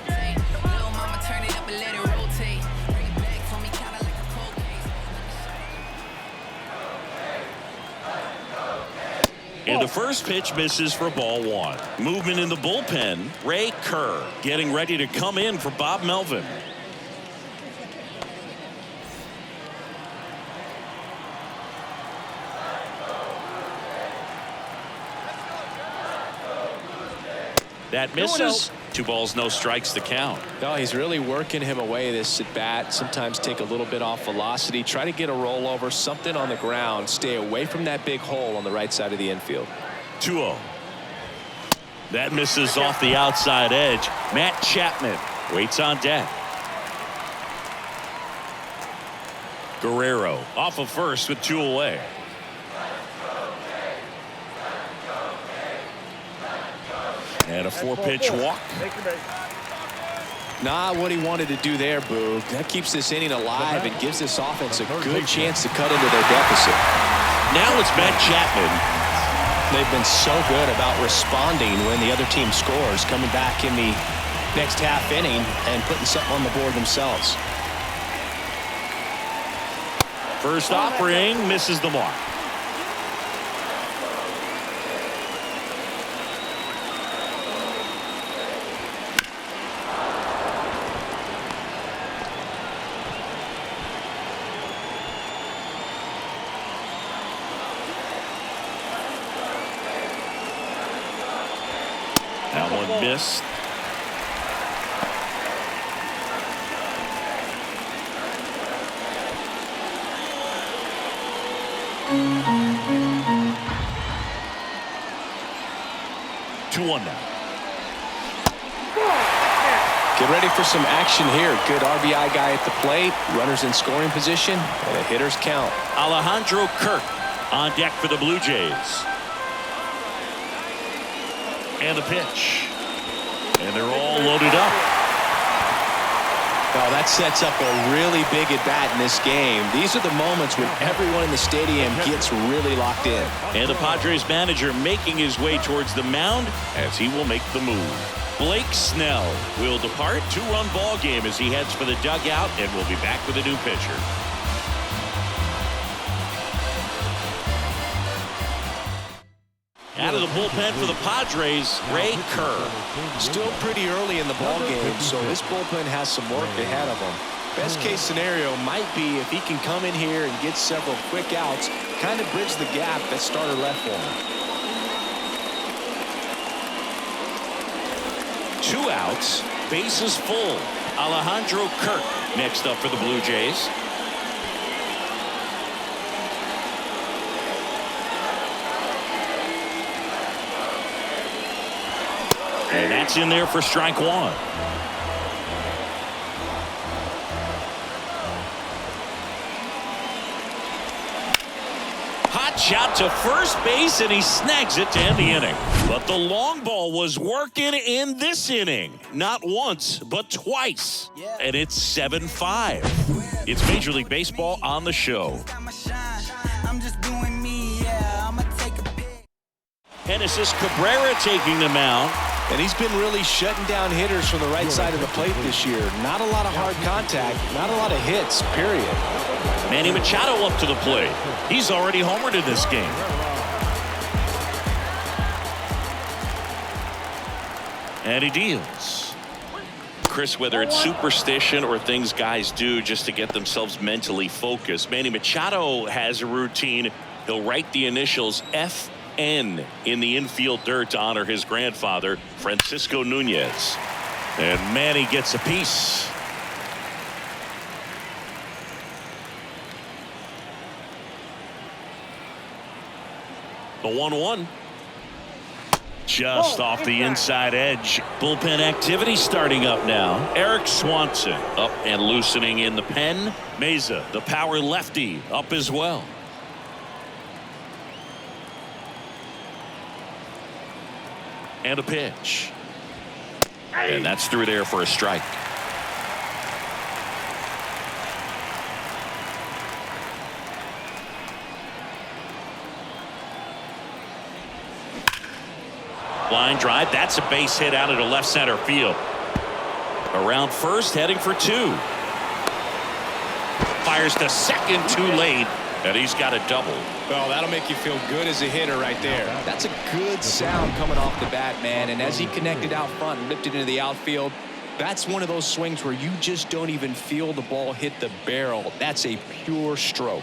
And the first pitch misses for ball 1. Movement in the bullpen. Ray Kerr getting ready to come in for Bob Melvin. That misses. 2 balls, no strikes to count. No, he's really working him away this at bat. Sometimes take a little bit off velocity. Try to get a rollover, something on the ground. Stay away from that big hole on the right side of the infield. 2-0. That misses off the outside edge. Matt Chapman waits on deck. Guerrero off of first with 2 away. And a 4-pitch walk. Not what he wanted to do there, Boog. That keeps this inning alive and gives this offense a good chance to cut into their deficit. Now it's Matt Chapman. They've been so good about responding when the other team scores, coming back in the next half inning and putting something on the board themselves. First offering misses the mark. Missed. Two one now. Get ready for some action here. Good RBI guy at the plate. Runners in scoring position. And a hitter's count. Alejandro Kirk on deck for the Blue Jays. And the pitch. And they're all loaded up. Well, that sets up a really big at-bat in this game. These are the moments when everyone in the stadium gets really locked in. And the Padres manager making his way towards the mound as he will make the move. Blake Snell will depart. Two-run ball game as he heads for the dugout, and will be back with a new pitcher. Out of the bullpen for the Padres, Ray Kerr. Still pretty early in the ball game, so this bullpen has some work ahead of them. Best case scenario might be if he can come in here and get several quick outs, kind of bridge the gap that starter left for him. 2 outs, bases full. Alejandro Kirk next up for the Blue Jays. And that's in there for strike one. Hot shot to first base, and he snags it to end the inning. But the long ball was working in this inning. Not once, but twice. And it's 7-5. It's Major League Baseball on the show. Genesis Cabrera taking the mound. And he's been really shutting down hitters from the right side of the plate this year. Not a lot of hard contact, not a lot of hits, period. Manny Machado up to the plate. He's already homered in this game. And he deals. Chris, whether it's superstition or things guys do just to get themselves mentally focused, Manny Machado has a routine. He'll write the initials FN in the infield dirt to honor his grandfather, Francisco Nunez. And Manny gets a piece. The 1-1. Just off the inside edge. Bullpen activity starting up now. Eric Swanson up and loosening in the pen. Meza, the power lefty, up as well. And a pitch. And that's through there for a strike. Line drive. That's a base hit out into left center field. Around first, heading for 2. Fires to second too late. And he's got a double. Well, that'll make you feel good as a hitter right there. That's a good sound coming off the bat, man. And as he connected out front and lifted into the outfield, that's one of those swings where you just don't even feel the ball hit the barrel. That's a pure stroke.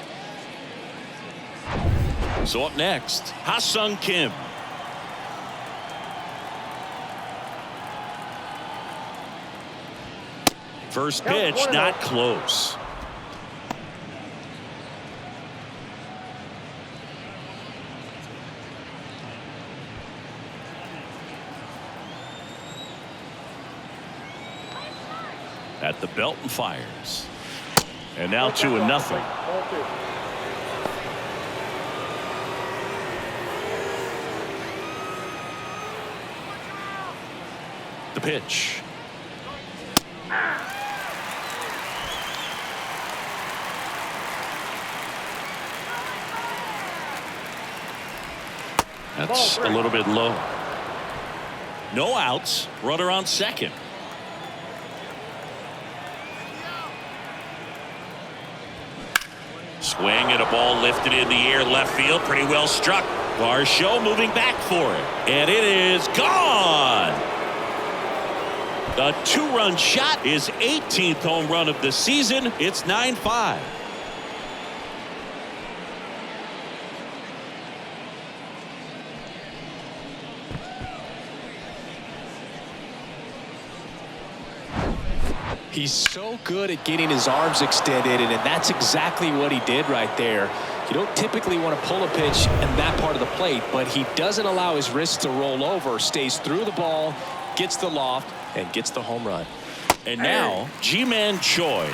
So up next, Ha-Sung Kim. First pitch, not close. At the belt and fires. And now 2-0. The pitch. That's a little bit low. No outs. Runner on second. Swing and a ball lifted in the air left field. Pretty well struck. Varsho moving back for it. And it is gone. A 2-run shot. His 18th home run of the season. It's 9-5. He's so good at getting his arms extended, and that's exactly what he did right there. You don't typically want to pull a pitch in that part of the plate, but he doesn't allow his wrists to roll over, stays through the ball, gets the loft, and gets the home run. And now, Ji-Man Choi.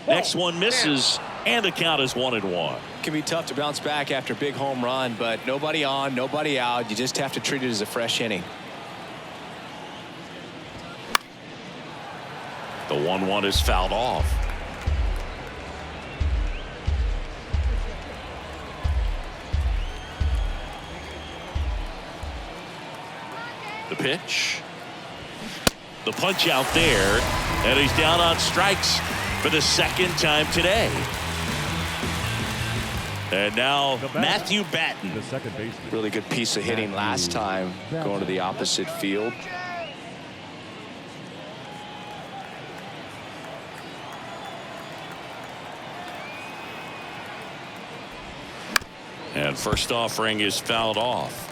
Next one misses, and the count is 1-1. It can be tough to bounce back after a big home run, but nobody on, nobody out. You just have to treat it as a fresh inning. The 1-1 is fouled off. The pitch. The punch out there, and he's down on strikes for the second time today. And now Matthew Batten. The second baseman. Really good piece of hitting last time, going to the opposite field. And first offering is fouled off.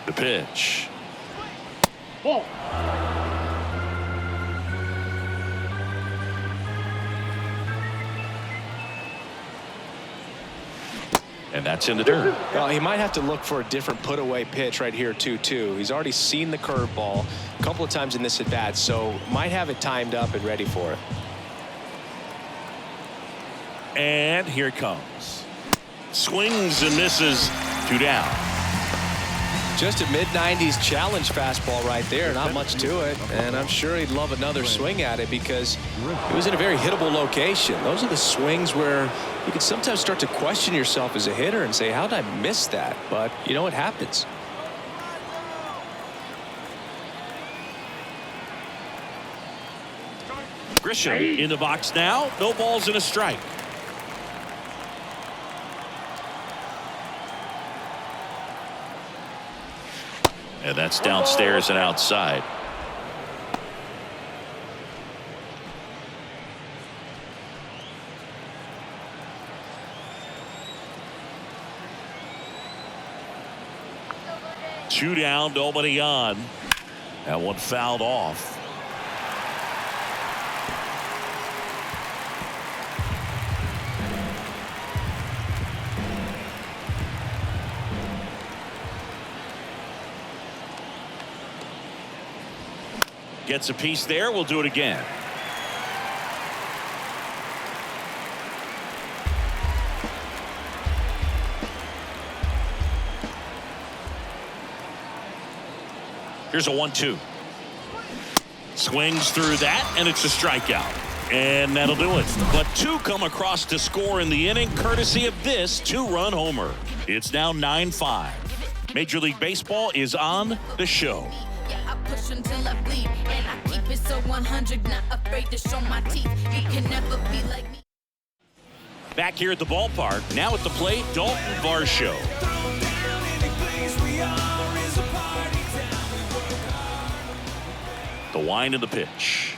The pitch. Ball. And that's in the dirt. Well, he might have to look for a different put-away pitch right here, 2-2. He's already seen the curveball a couple of times in this at-bat, so might have it timed up and ready for it. And here it comes. Swings and misses. 2 down. Just a mid-90s challenge fastball right there. Not much to it, and I'm sure he'd love another swing at it because it was in a very hittable location. Those are the swings where you can sometimes start to question yourself as a hitter and say, how did I miss that? But you know, it happens. Grisham in the box now. No balls and a strike. And that's downstairs and outside. Two down, nobody on. That one fouled off. Gets a piece there. We'll do it again. Here's a 1-2. Swings through that, and it's a strikeout. And that'll do it. But two come across to score in the inning, courtesy of this two-run homer. It's now 9-5. Major League Baseball is on the show. Push until I bleed, and I keep it so 100, not afraid to show my teeth. You can never be like me. Back here at the ballpark, now at the plate, Dalton Varsho. The wind of the pitch.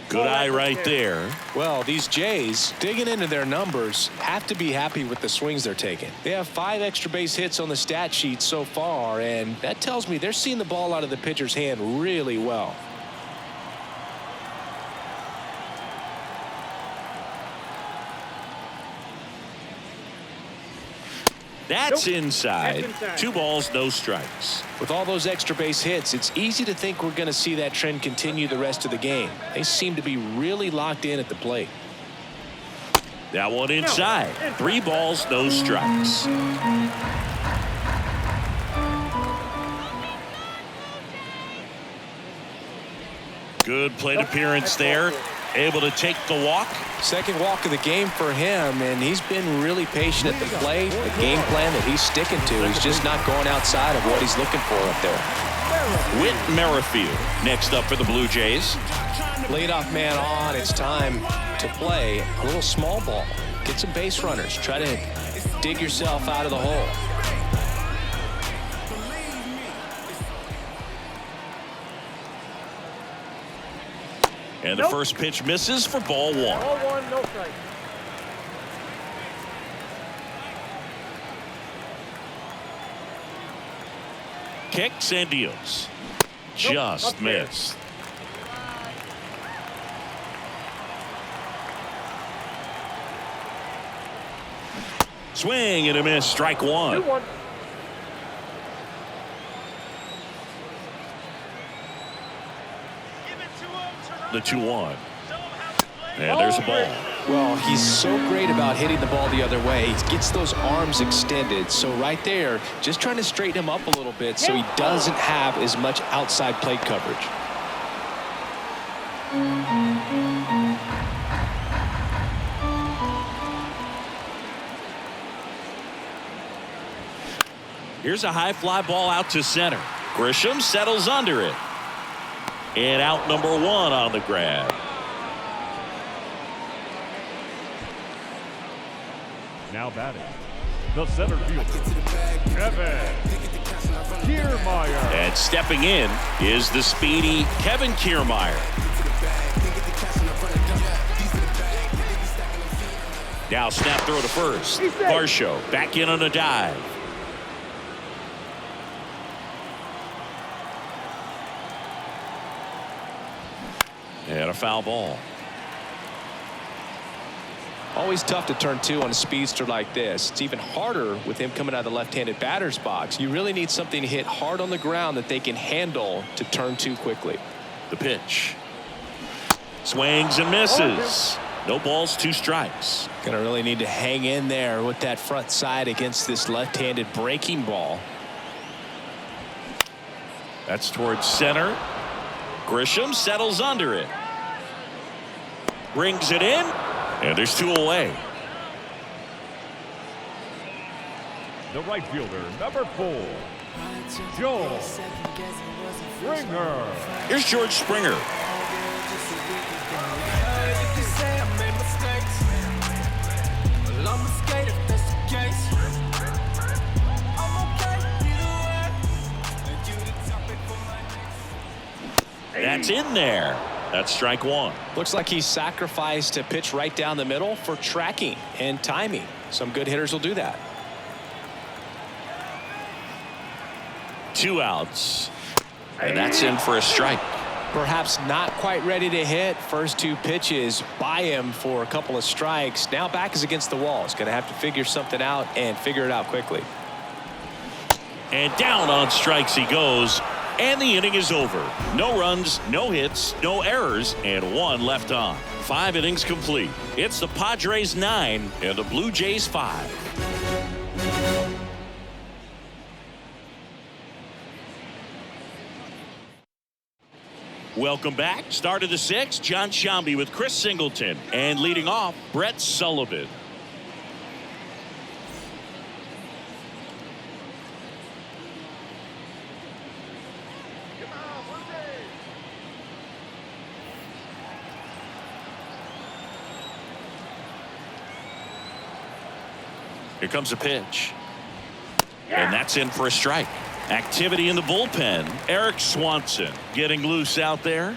Good eye right there. Well, these Jays, digging into their numbers, have to be happy with the swings they're taking. They have 5 extra base hits on the stat sheet so far, and that tells me they're seeing the ball out of the pitcher's hand really well. That's inside. 2 balls, no strikes. With all those extra base hits, it's easy to think we're going to see that trend continue the rest of the game. They seem to be really locked in at the plate. That one inside. 3 balls, no strikes. Good plate appearance there. able to take the walk. Second walk of the game for him, and he's been really patient at the plate. The game plan that he's sticking to. He's just not going outside of what he's looking for up there. Whit Merrifield next up for the Blue Jays. Leadoff man on. It's time to play a little small ball. Get some base runners. Try to dig yourself out of the hole. And the first pitch misses for ball one. Ball one, no strike. Kicks and deals. Just missed. Swing and a miss. Strike one. 2-1. The 2-1. And there's a ball. Well, he's so great about hitting the ball the other way. He gets those arms extended. So right there, just trying to straighten him up a little bit so he doesn't have as much outside plate coverage. Here's a high fly ball out to center. Grisham settles under it. And out number one on the grab. Now batting, the center fielder, Kevin Kiermaier. And stepping in is the speedy Kevin Kiermaier. Now snap throw to first. Varsho back in on a dive. And a foul ball. Always tough to turn two on a speedster like this. It's even harder with him coming out of the left-handed batter's box. You really need something to hit hard on the ground that they can handle to turn two quickly. The pitch. Swings and misses. No balls, 2 strikes. Gonna really need to hang in there with that front side against this left-handed breaking ball. That's towards center. Grisham settles under it. Brings it in. And there's 2 away. The right fielder, number 4, Joel Springer. Here's George Springer. That's in there. That's strike one. Looks like he sacrificed a pitch right down the middle for tracking and timing. Some good hitters will do that. 2 outs. And that's in for a strike. Perhaps not quite ready to hit. First 2 pitches by him for a couple of strikes. Now back is against the wall. He's going to have to figure something out and figure it out quickly. And down on strikes he goes. And the inning is over. No runs, no hits, no errors, and 1 left on. 5 innings complete. It's the Padres 9 and the Blue Jays 5. Welcome back. Start of the 6th. John Sciambi with Chris Singleton. And leading off, Brett Sullivan. Here comes a pitch. And that's in for a strike. Activity in the bullpen. Eric Swanson getting loose out there.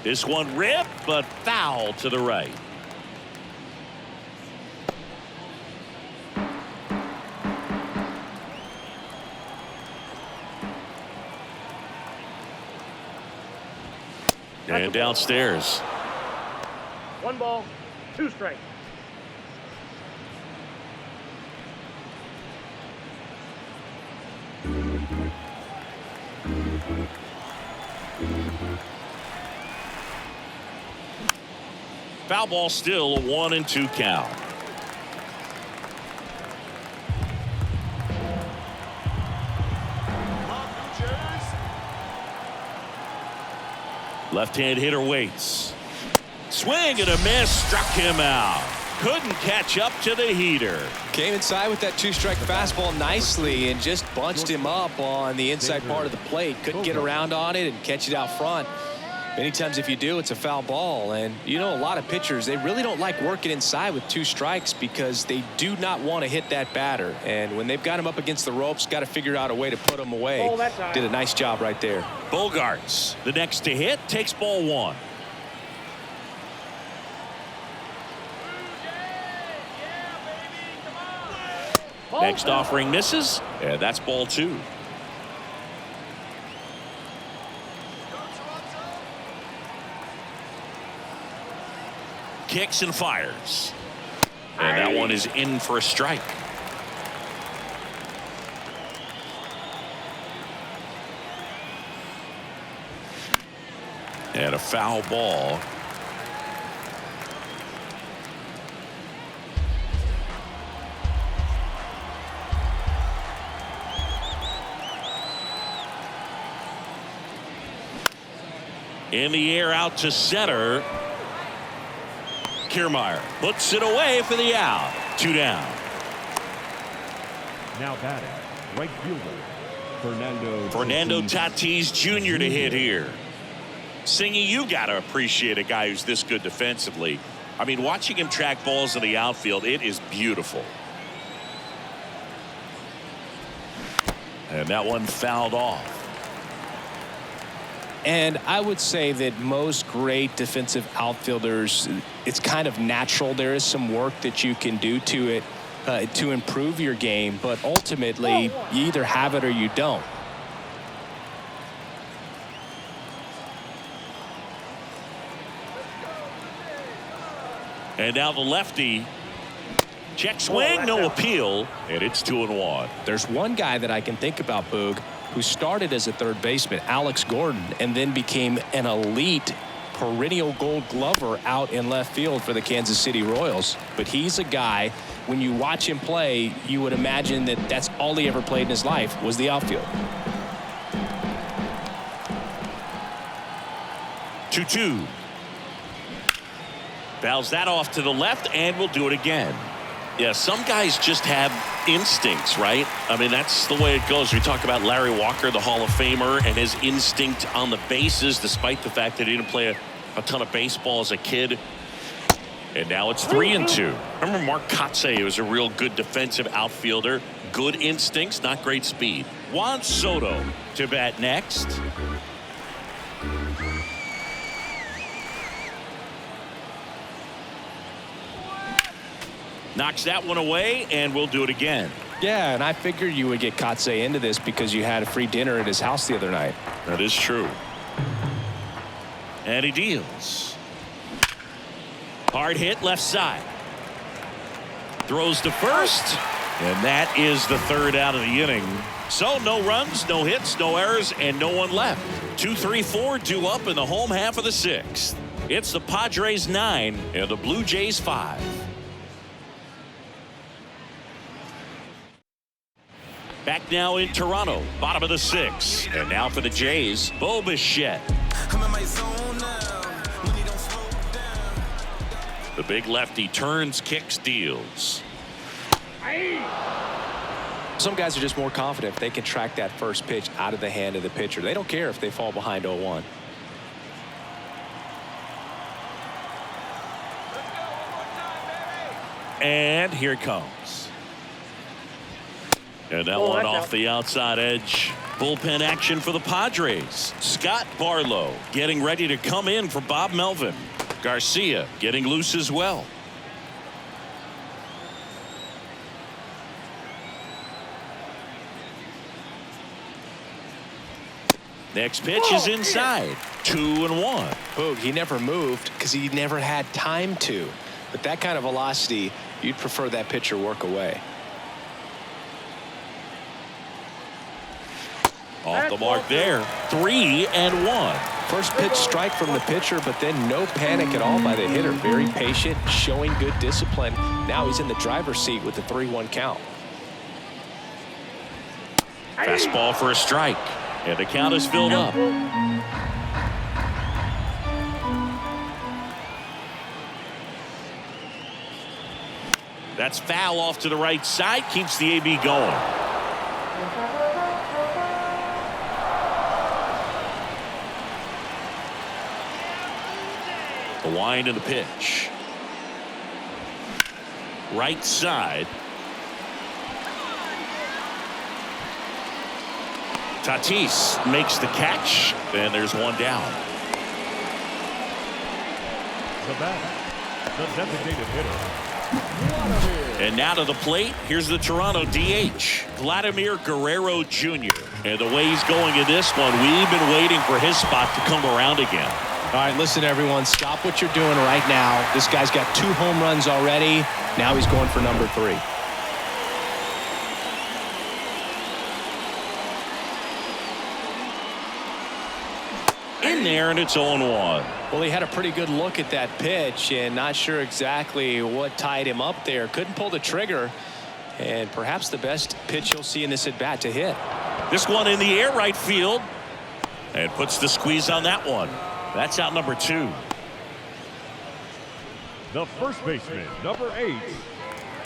This one ripped, but foul to the right. And downstairs. 1 ball, 2 strikes. Foul ball, still a 1-2 count. Left-hand hitter waits. Swing and a miss. Struck him out. Couldn't catch up to the heater. Came inside with that 2-strike fastball nicely and just bunched him up on the inside part of the plate. Couldn't get around on it and catch it out front. Many times if you do, it's a foul ball. And you know, a lot of pitchers, they really don't like working inside with 2 strikes because they do not want to hit that batter. And when they've got him up against the ropes, got to figure out a way to put him away. Did a nice job right there. Bogarts, the next to hit, takes ball 1. Next offering misses, and that's ball 2. Kicks and fires. And that one is in for a strike. And a foul ball. In the air out to center. Kiermaier puts it away for the out. 2 down. Now batting, right fielder, Fernando Tatis Jr. to hit here. Singy, you got to appreciate a guy who's this good defensively. I mean, watching him track balls in the outfield, it is beautiful. And that one fouled off. And I would say that most great defensive outfielders, it's kind of natural. There is some work that you can do to it to improve your game, but ultimately you either have it or you don't. And now the lefty. Check swing, no appeal, and it's 2-1. There's one guy that I can think about, Boog, who started as a third baseman, Alex Gordon, and then became an elite perennial gold glover out in left field for the Kansas City Royals. But he's a guy, when you watch him play, you would imagine that that's all he ever played in his life was the outfield. 2-2. Fouls that off to the left, and we'll do it again. Yeah, some guys just have instincts, right? I mean, that's the way it goes. We talk about Larry Walker, the Hall of Famer, and his instinct on the bases, despite the fact that he didn't play a ton of baseball as a kid. And now it's 3-2. Remember Mark Kotsay was a real good defensive outfielder. Good instincts, not great speed. Juan Soto to bat next. Knocks that one away, and we'll do it again. Yeah, and I figured you would get Kotsay into this because you had a free dinner at his house the other night. That is true. And he deals. Hard hit left side. Throws to first, and that is the 3rd out of the inning. So no runs, no hits, no errors, and no one left. 2-3-4 due up in the home half of the 6th. It's the Padres 9 and the Blue Jays 5. Back now in Toronto, bottom of the 6th. And now for the Jays, Bo Bichette. The big lefty turns, kicks, deals. Some guys are just more confident if they can track that first pitch out of the hand of the pitcher. They don't care if they fall behind 0-1. And here it comes. And that one off the outside edge. Bullpen action for the Padres. Scott Barlow getting ready to come in for Bob Melvin. Garcia getting loose as well. Next pitch is inside. 2-1. Boog, he never moved because he never had time to. But that kind of velocity, you'd prefer that pitcher work away. Off the mark there. 3-1. First pitch strike from the pitcher, but then no panic at all by the hitter. Very patient, showing good discipline. Now he's in the driver's seat with the 3-1 count. Fastball for a strike. And the count is filled up. That's foul off to the right side. Keeps the AB going. The wind and the pitch. Right side. Tatis makes the catch, and there's one down. The batter, the designated hitter. And now to the plate, here's the Toronto DH, Vladimir Guerrero Jr. And the way he's going in this one, we've been waiting for his spot to come around again. All right, listen, everyone, stop what you're doing right now. This guy's got 2 home runs already. Now he's going for number 3. In there, and it's 0-1. Well, he had a pretty good look at that pitch and not sure exactly what tied him up there. Couldn't pull the trigger, and perhaps the best pitch you'll see in this at bat to hit. This one in the air, right field, and puts the squeeze on that one. That's out number 2. The first baseman, number 8.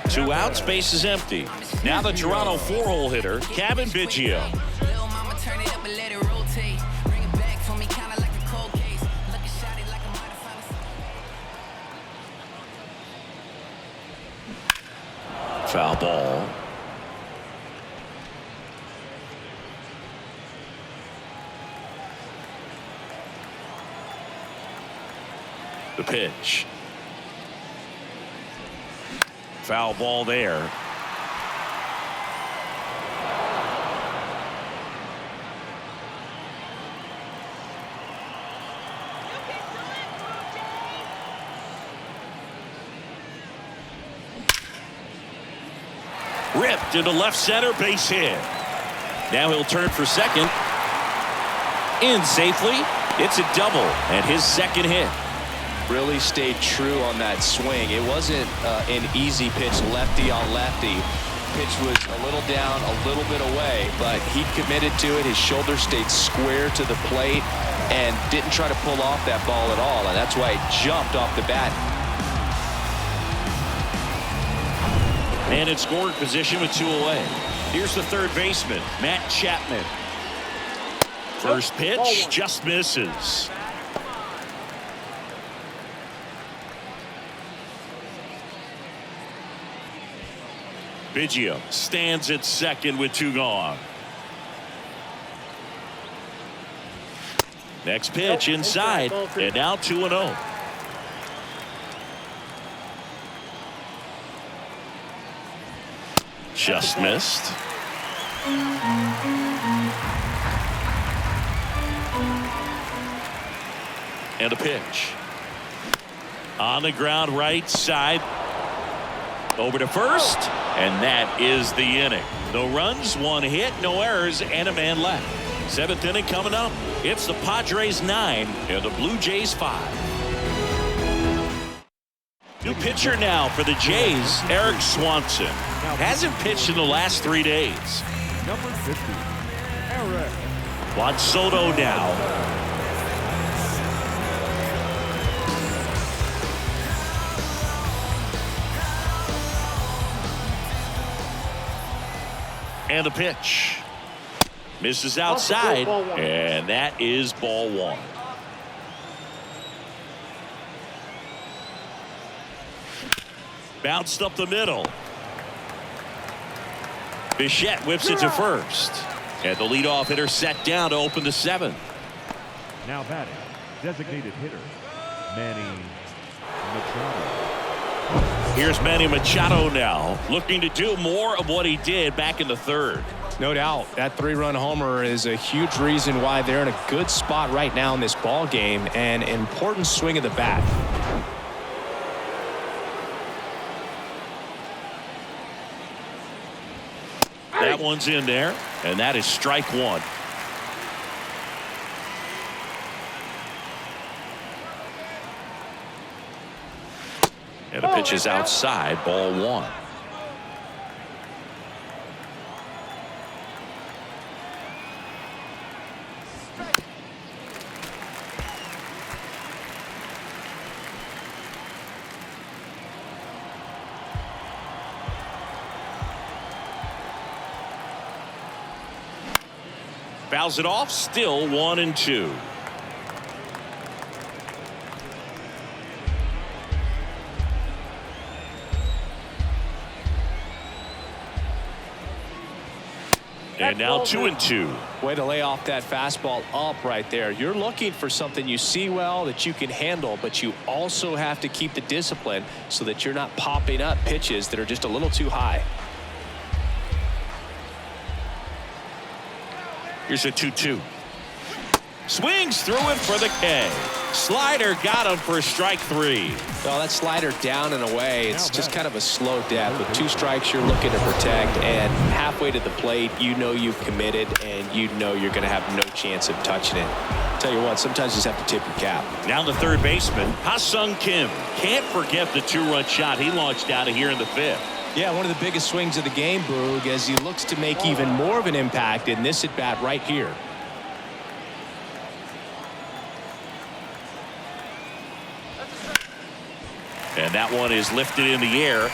2 outs, base is empty. Now the Toronto 4-hole hitter, Kevin Biggio. Little mama, turn it up and let it rotate. Bring it back for me, kinda like a cold case. Look at shot it like I might have found a Foul ball. The pitch. Foul ball there. Ripped into left center, base hit. Now he'll turn for second. In safely. It's a double and his second hit. Really stayed true on that swing. It wasn't an easy pitch, lefty on lefty. Pitch was a little down, a little bit away, but he committed to it. His shoulder stayed square to the plate and didn't try to pull off that ball at all, and that's why it jumped off the bat. And in scoring position with 2 away. Here's the third baseman, Matt Chapman. First pitch just misses. Biggio stands at second with 2 gone. Next pitch inside, and now 2-0. Just missed. And a pitch. On the ground, right side. Over to first, and that is the inning. No runs, 1 hit, no errors, and a man left. 7th inning coming up. It's the Padres 9 and the Blue Jays 5. New pitcher now for the Jays, Eric Swanson. Hasn't pitched in the last 3 days. Number 50, Eric. Juan Soto now. And the pitch. Misses outside, and that is ball 1. Bounced up the middle. Bichette whips it to first. And the leadoff hitter set down to open the 7th. Now batting, designated hitter, Manny Machado. Here's Manny Machado now, looking to do more of what he did back in the 3rd. No doubt that 3-run homer is a huge reason why they're in a good spot right now in this ball game, and an important swing of the bat. That one's in there, and that is strike 1. And the pitch is outside, ball 1. Fouls it off. Still 1-2. And now 2-2. Way to lay off that fastball up right there. You're looking for something you see well that you can handle, but you also have to keep the discipline so that you're not popping up pitches that are just a little too high. Here's a 2-2. Swings through it for the K. Slider got him for strike 3. Well, that slider down and away, it's just kind of a slow death. With 2 strikes, you're looking to protect, and halfway to the plate, you know you've committed, and you know you're going to have no chance of touching it. Tell you what, sometimes you just have to tip your cap. Now the third baseman, Ha-Sung Kim. Can't forget the 2-run shot he launched out of here in the 5th. Yeah, one of the biggest swings of the game, Boog, as he looks to make even more of an impact in this at-bat right here. And that one is lifted in the air.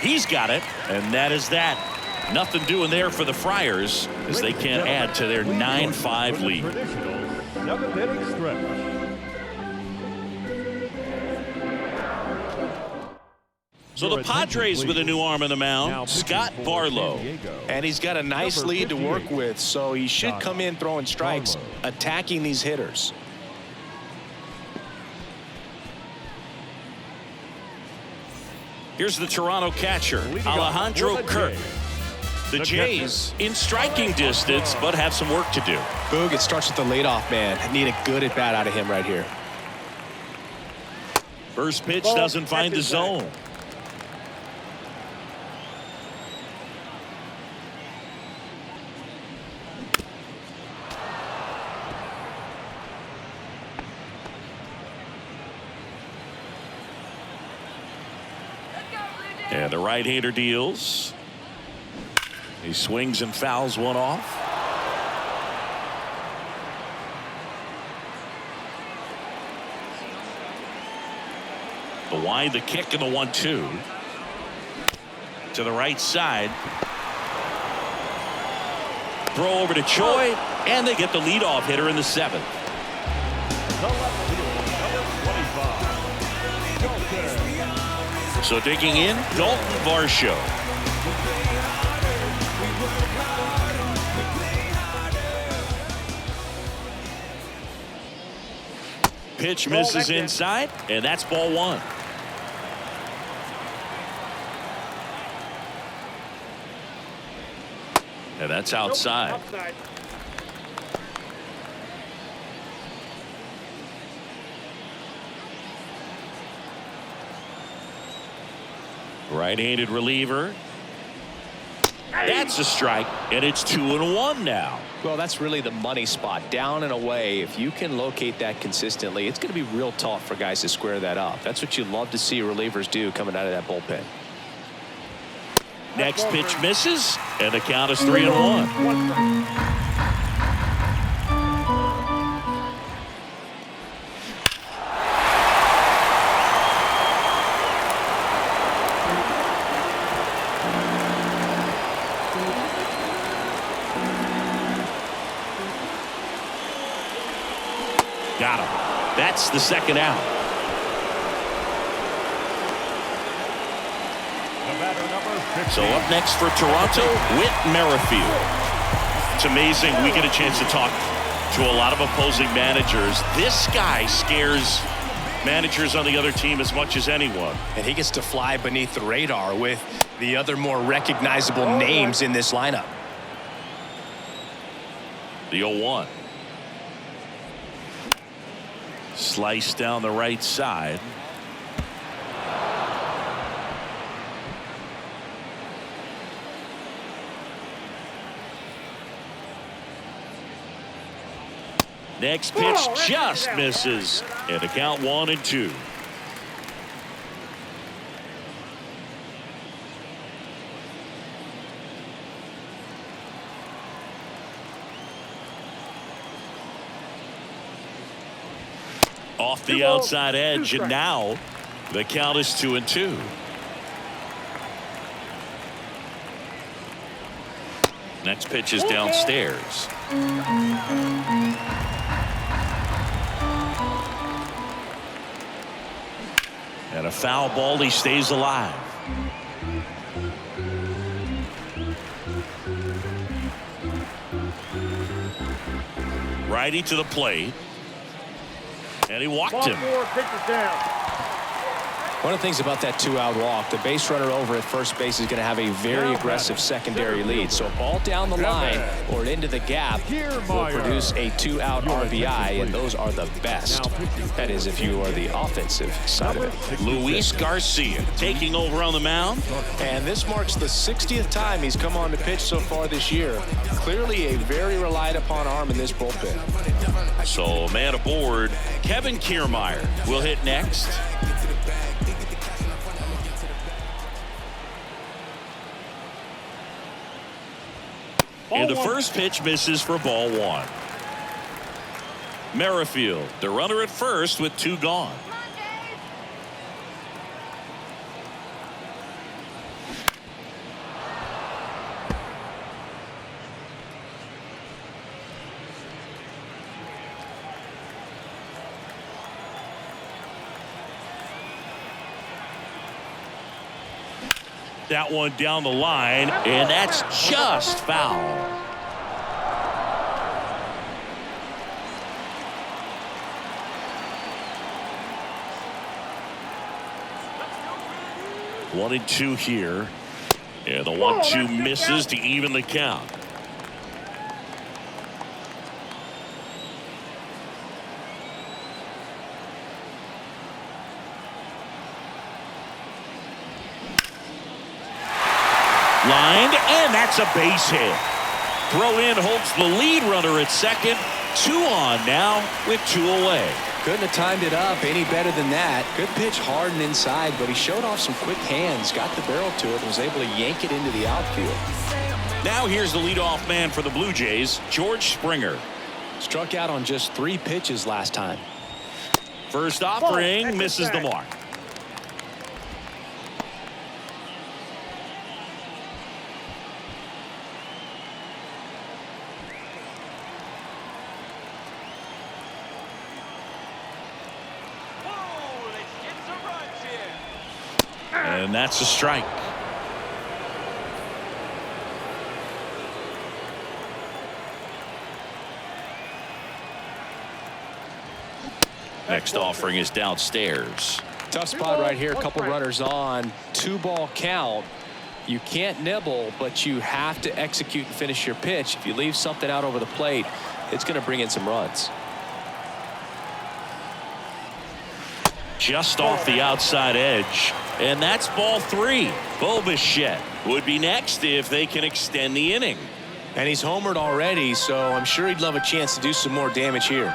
He's got it, and that is that. Nothing doing there for the Friars as they can't add to their 9-5 lead. So the Padres with a new arm on the mound, Scott Barlow. And he's got a nice lead to work with, so he should come in throwing strikes, attacking these hitters. Here's the Toronto catcher, Alejandro Kirk. The Jays in striking distance, but have some work to do. Boog, it starts with the leadoff man. Need a good at-bat out of him right here. First pitch doesn't find the zone. And the right-hander deals. He swings and fouls one off. The wide, the kick, and the 1-2. To the right side. Throw over to Choi, and they get the leadoff hitter in the 7th. So digging in, Dalton Varsho. Pitch misses inside, and that's ball 1. And that's outside. Right-handed reliever. That's a strike, and it's 2-1 now. Well, that's really the money spot, down and away. If you can locate that consistently, it's going to be real tough for guys to square that up. That's what you love to see relievers do coming out of that bullpen. Next pitch misses, and the count is 3-1. Got him. That's the second out. So up next for Toronto, Whit Merrifield. It's amazing we get a chance to talk to a lot of opposing managers. This guy scares managers on the other team as much as anyone. And he gets to fly beneath the radar with the other more recognizable names in this lineup. The 0-1. Slice down the right side. Next pitch just misses, and the count 1-2. Off the outside edge, and now the count is 2-2. Next pitch is downstairs. And a foul ball. He stays alive. Righty to the plate. And he walked him. Ball 4, pitches down. One of the things about that 2-out walk, the base runner over at first base is going to have a very aggressive secondary lead. So a ball down the line or into the gap will produce a 2-out RBI, and those are the best. That is, if you are the offensive side of it. Luis Garcia taking over on the mound. And this marks the 60th time he's come on to pitch so far this year. Clearly a very relied upon arm in this bullpen. So man aboard. Kevin Kiermaier will hit next. And the first pitch misses for ball 1. Merrifield, the runner at first with 2 gone. That one down the line, and that's just foul. One and 2 here. And the 1-2 misses to even the count. Lined, and that's a base hit. Throw in holds the lead runner at second. 2 on now with 2 away. Couldn't have timed it up any better than that. Good pitch hard and inside, but he showed off some quick hands, got the barrel to it, and was able to yank it into the outfield. Now here's the leadoff man for the Blue Jays, George Springer. Struck out on just 3 pitches last time. First offering misses the mark. And that's a strike. Next offering is downstairs. Tough spot right here. A couple runners on. 2-ball count. You can't nibble, but you have to execute and finish your pitch. If you leave something out over the plate, it's going to bring in some runs. Just off the outside edge. And that's ball 3. Bo Bichette would be next if they can extend the inning. And he's homered already, so I'm sure he'd love a chance to do some more damage here.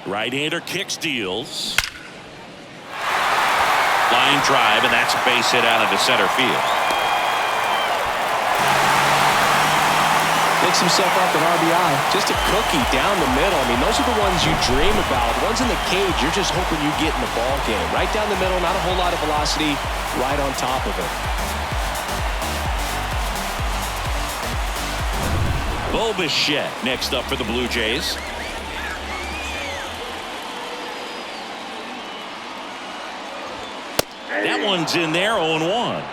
Right-hander kicks, deals. Line drive, and that's a base hit out into center field. Picks himself up an RBI. Just a cookie down the middle. I mean, those are the ones you dream about. The ones in the cage, you're just hoping you get in the ball game. Right down the middle, not a whole lot of velocity, right on top of it. Bo Bichette next up for the Blue Jays. That one's in there, 0-1.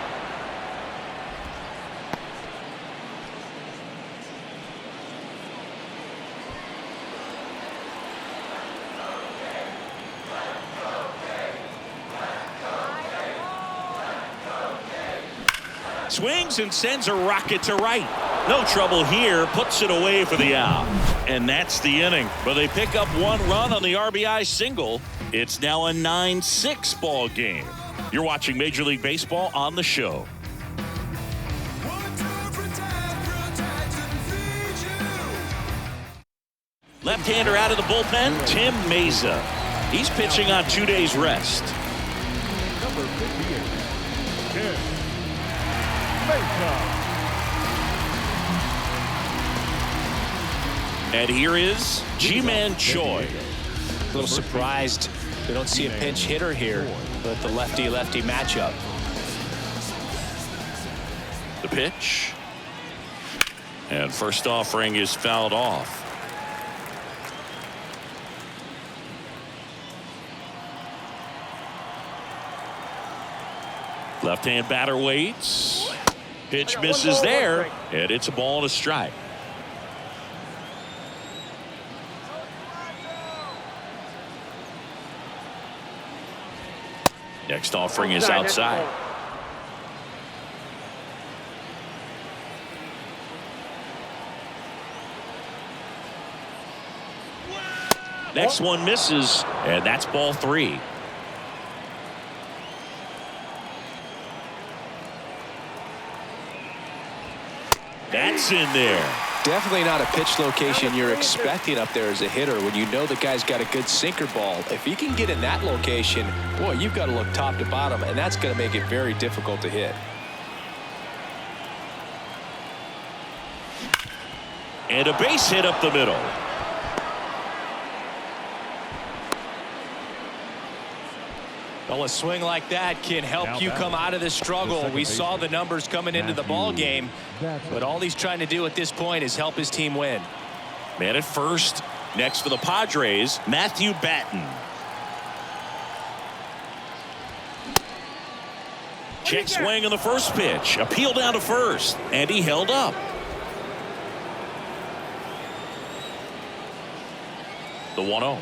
Swings and sends a rocket to right. No trouble here, puts it away for the out. And that's the inning. But they pick up 1 run on the RBI single. It's now a 9-6 ball game. You're watching Major League Baseball on the show. Left-hander out of the bullpen, Tim Meza. He's pitching on 2 days rest. Number 58, Tim Meza. And here is Ji-Man Choi. A little surprised we don't see a pinch hitter here with the lefty-lefty matchup. The pitch. And first offering is fouled off. Left-hand batter waits. Pitch misses there, and it's a ball and a strike. Next offering is outside. Next one misses, and that's ball 3. That's in there. Definitely not a pitch location you're expecting up there as a hitter when you know the guy's got a good sinker ball. If he can get in that location, boy, you've got to look top to bottom, and that's going to make it very difficult to hit. And a base hit up the middle. Well, a swing like that can help you come out of the struggle. We saw the numbers coming into the ball game, but all he's trying to do at this point is help his team win. Man at first. Next for the Padres, Matthew Batten. Check swing on the first pitch. Appeal down to first, and he held up. The 1-0.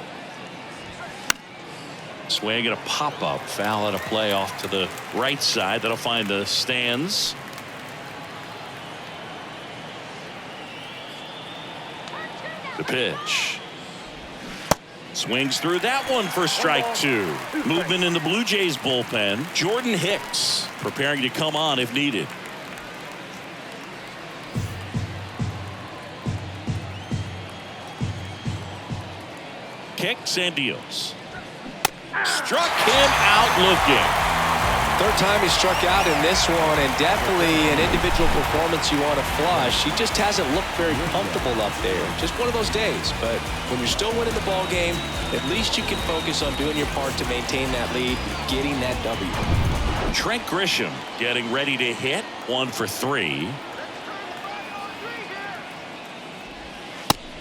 Swing and a pop-up. Foul at a play off to the right side. That'll find the stands. The pitch. Swings through that one for strike 2. Movement in the Blue Jays bullpen. Jordan Hicks preparing to come on if needed. Kicks and deals. Struck him out looking. Third time he struck out in this one, and definitely an individual performance you want to flush. He just hasn't looked very comfortable up there. Just one of those days. But when you're still winning the ball game, at least you can focus on doing your part to maintain that lead, getting that W. Trent Grisham getting ready to hit. 1 for 3.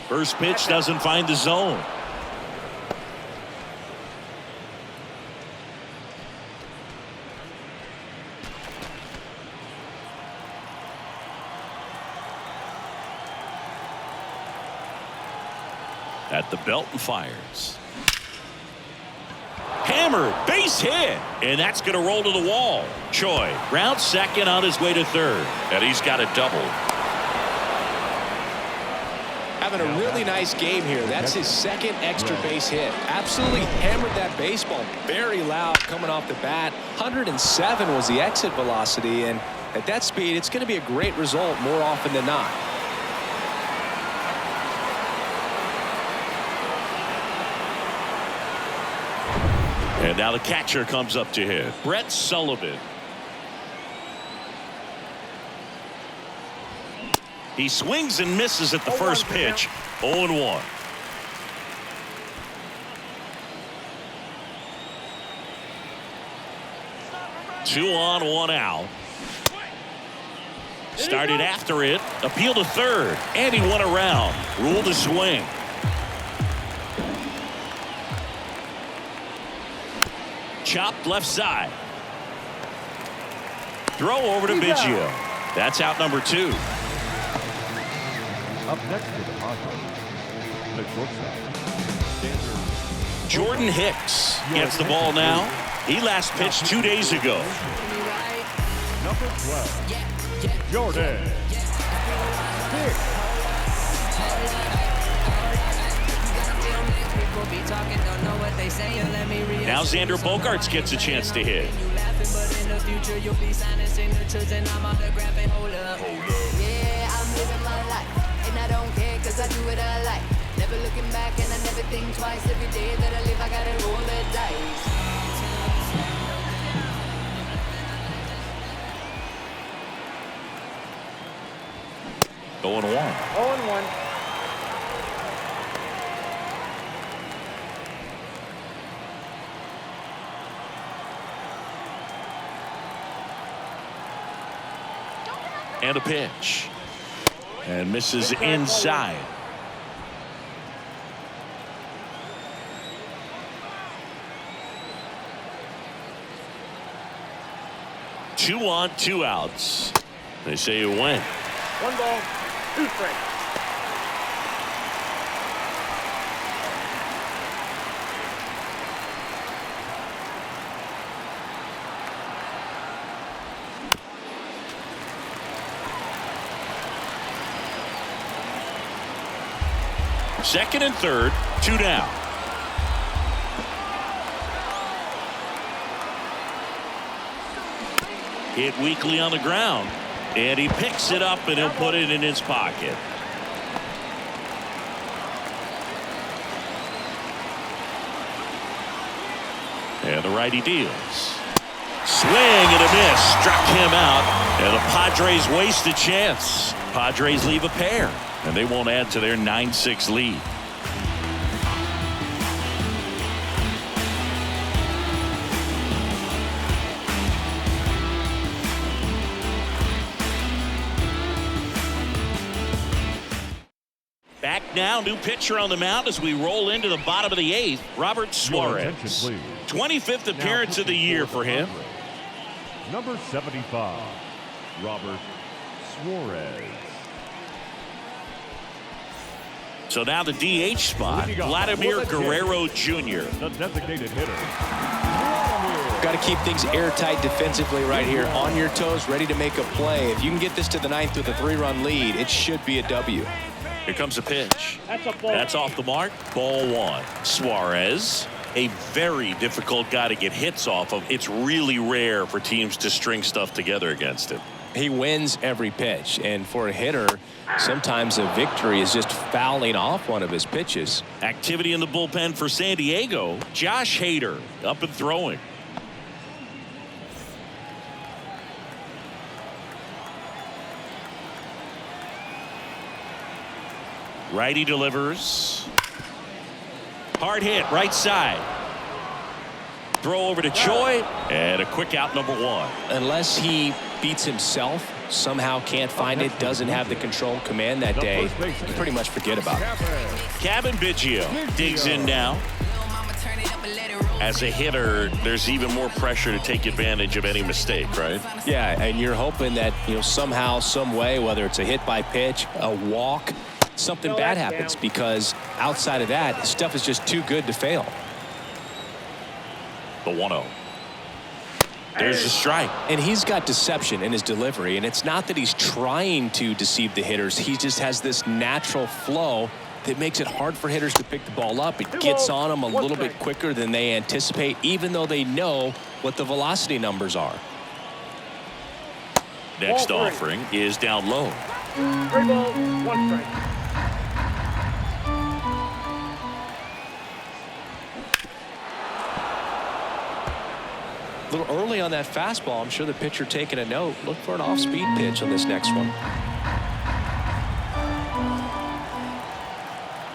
First pitch doesn't find the zone. At the belt and fires. Hammered, base hit, and that's going to roll to the wall. Choi rounds second on his way to third, and he's got a double. Having a really nice game here. That's his second extra base hit. Absolutely hammered that baseball. Very loud coming off the bat. 107 was the exit velocity, and at that speed, it's going to be a great result more often than not. And now the catcher comes up to hit. Brett Sullivan. He swings and misses at the first pitch. 0-1. Two on, 1 out. Started after it. Appeal to third. And he went around. Ruled a swing. Chopped left side. Throw over to Biggio. That's out number 2. Up next to the Padres, the shortstop, Jordan Hicks gets the ball now. He last pitched 2 days ago. number 12, Jordan Hicks. Now Xander Bogaerts gets a chance to hit. I do it I like. Never looking back and I never think twice. Every day that I live I gotta roll the dice. 0-1. 0-1. And a pitch. And misses inside. Two on, 2 outs. They say you win. 1 ball, 2 strikes. Second and third, 2 down. Hit weakly on the ground, and he picks it up and he'll put it in his pocket. And the righty deals. Swing and a miss, struck him out, and the Padres waste a chance. Padres leave a pair, and they won't add to their 9-6 lead. Back now, new pitcher on the mound as we roll into the bottom of the 8th, Robert Suarez. 25th appearance of the year for him. Number 75, Robert Suarez. So now the DH spot, Vladimir Guerrero Jr. The designated hitter. Got to keep things airtight defensively right here. On your toes, ready to make a play. If you can get this to the 9th with a 3-run lead, it should be a W. Here comes a pitch. That's a ball. That's off the mark. Ball 1. Suarez, a very difficult guy to get hits off of. It's really rare for teams to string stuff together against him. He wins every pitch, and for a hitter, sometimes a victory is just fouling off one of his pitches. Activity in the bullpen for San Diego. Josh Hader up and throwing. Righty delivers. Hard hit, right side. Throw over to Choi, and a quick out, number 1. Unless he beats himself, somehow can't find it, doesn't have the control and command that day, you pretty much forget about it. Kevin Biggio digs in now. As a hitter, there's even more pressure to take advantage of any mistake, right? Yeah, and you're hoping that, somehow, some way, whether it's a hit by pitch, a walk, something bad happens, because outside of that, stuff is just too good to fail. The 1-0. There's a strike. And he's got deception in his delivery, and it's not that he's trying to deceive the hitters. He just has this natural flow that makes it hard for hitters to pick the ball up. It gets on them a little bit quicker than they anticipate, even though they know what the velocity numbers are. Next offering is down low. 3 balls, 1 strike. A little early on that fastball. I'm sure the pitcher taking a note. Look for an off-speed pitch on this next one.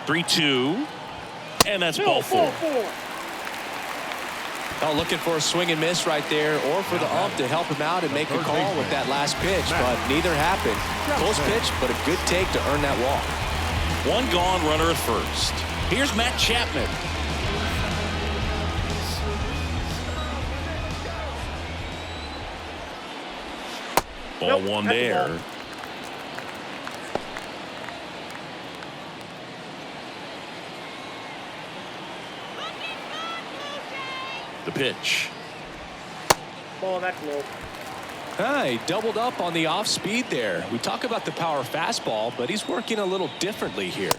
3-2. And that's ball 4. Oh, looking for a swing and miss right there, or for the ump to help him out and make a call with that last pitch, but neither happened. Close pitch, but a good take to earn that walk. 1 gone, runner at first. Here's Matt Chapman. Ball 1 there. The pitch. Ball, that's low. He doubled up on the off speed there. We talk about the power fastball, but he's working a little differently here.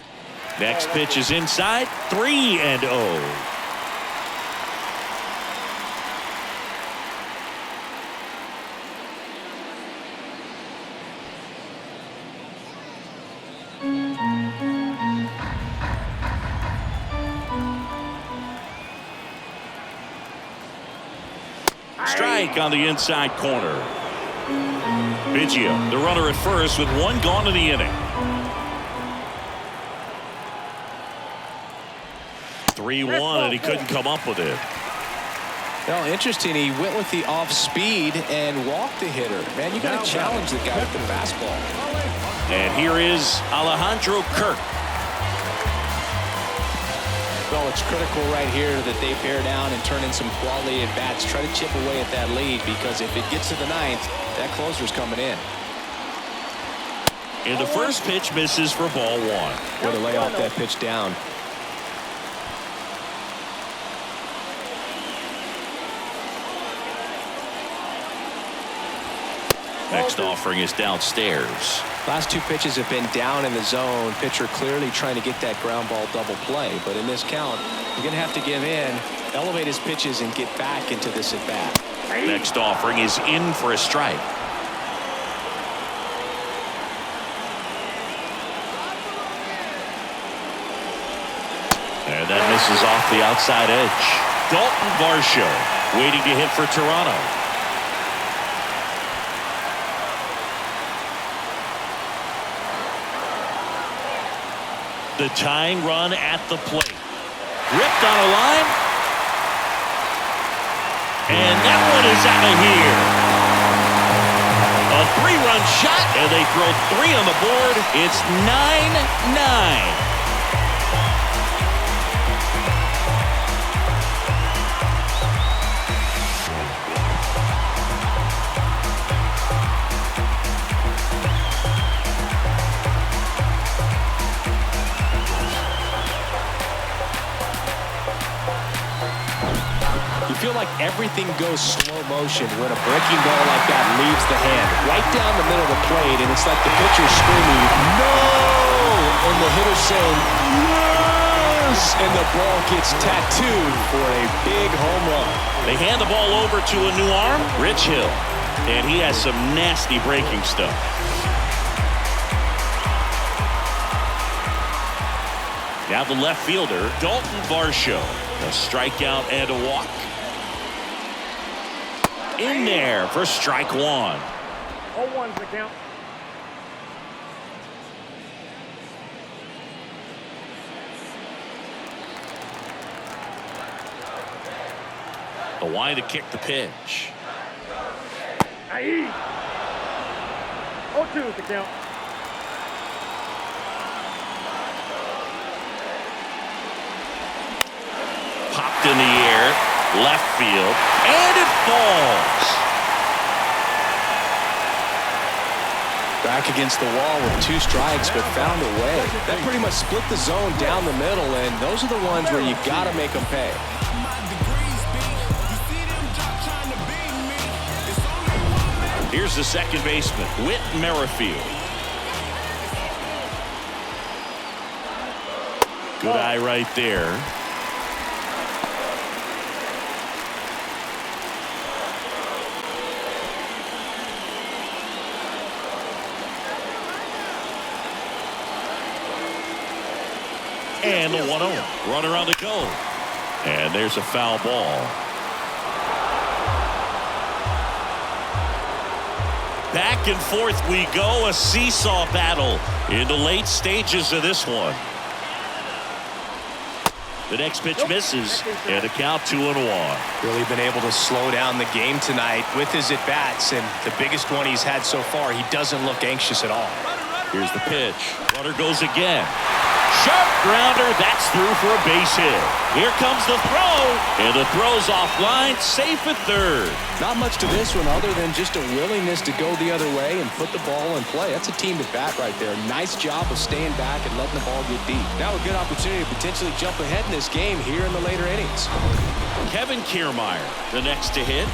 Next pitch is inside. 3-0. Strike on the inside corner. Biggio, the runner at first, with 1 gone in the inning. 3-1, and he couldn't come up with it. Well, interesting. He went with the off speed and walked the hitter. Man, you got to challenge the guy with the fastball. And here is Alejandro Kirk. Well, it's critical right here that they bear down and turn in some quality at bats. Try to chip away at that lead, because if it gets to the ninth, that closer's coming in. And the first pitch misses for ball one. Way to lay off that pitch down. Next offering is downstairs. Last two pitches have been down in the zone. Pitcher clearly trying to get that ground ball double play. But in this count, you're going to have to give in, elevate his pitches, and get back into this at bat. Next offering is in for a strike. And that misses off the outside edge. Dalton Varsho waiting to hit for Toronto. The tying run at the plate. Ripped on a line. And that one is out of here. A 3-run shot, and they throw 3 on the board. It's 9-9. Feel like everything goes slow motion when a breaking ball like that leaves the hand right down the middle of the plate, and it's like the pitcher screaming no, and the hitter saying yes, and the ball gets tattooed for a big home run. They hand the ball over to a new arm, Rich Hill, and he has some nasty breaking stuff. Now the left fielder, Dalton Varsho. A strikeout and a walk. In there for strike one. 0-1's the count. The line to kick the pitch. 0-2's the count. Popped in the air, left field, and it falls. Back against the wall with 2 strikes, but found a way. That pretty much split the zone down the middle, and those are the ones where you got to make them pay. Here's the second baseman, Whit Merrifield. Good eye right there. And the 1-0. Runner on the go. And there's a foul ball. Back and forth we go. A seesaw battle in the late stages of this one. The next pitch misses, and a count 2-1. Really been able to slow down the game tonight with his at-bats, and the biggest one he's had so far, he doesn't look anxious at all. Here's the pitch. Runner goes again. Sharp grounder. That's through for a base hit. Here comes the throw, and the throw's offline, safe at third. Not much to this one other than just a willingness to go the other way and put the ball in play. That's a team at bat right there. Nice job of staying back and letting the ball get deep. Now a good opportunity to potentially jump ahead in this game here in the later innings. Kevin Kiermaier, the next to hit.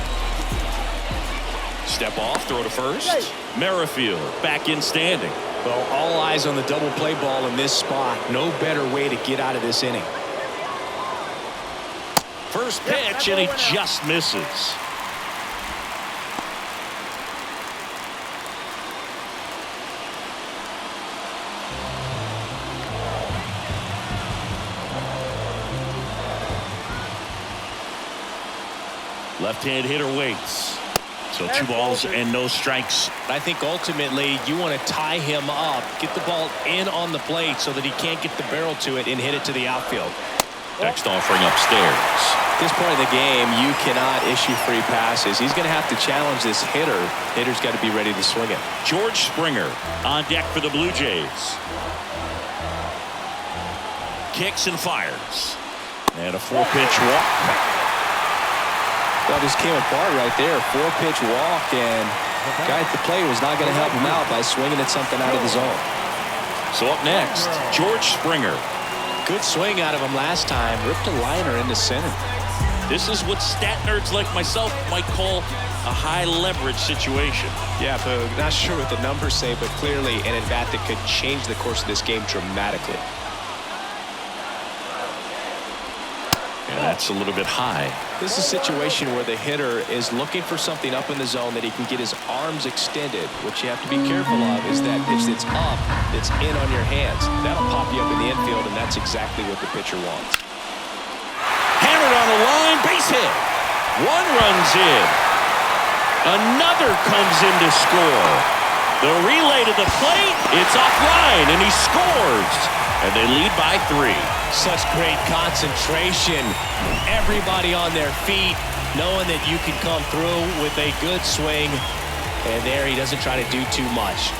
Step off, throw to first. Merrifield back in standing. Well, all eyes on the double play ball in this spot. No better way to get out of this inning. First pitch, and he just misses. Left-hand hitter waits. So 2 balls and no strikes. I think ultimately you want to tie him up, get the ball in on the plate so that he can't get the barrel to it and hit it to the outfield. Next offering upstairs. At this point in the game, you cannot issue free passes. He's going to have to challenge this hitter. Hitter's got to be ready to swing it. George Springer on deck for the Blue Jays. Kicks and fires. And a 4-pitch walk. Well, just came apart right there. 4-pitch walk, and the guy at the plate was not going to help him out by swinging at something out of the zone. So up next, George Springer. Good swing out of him last time. Ripped a liner into center. This is what stat nerds like myself might call a high leverage situation. Yeah, Boog. Not sure what the numbers say, but clearly an at-bat that could change the course of this game dramatically. And that's a little bit high. This is a situation where the hitter is looking for something up in the zone that he can get his arms extended. What you have to be careful of is that pitch that's up, that's in on your hands. That'll pop you up in the infield, and that's exactly what the pitcher wants. Hammered on the line, base hit. One runs in. Another comes in to score. The relay to the plate, it's offline, and he scores. And they lead by 3. Such great concentration. Everybody on their feet, knowing that you can come through with a good swing. And there he doesn't try to do too much.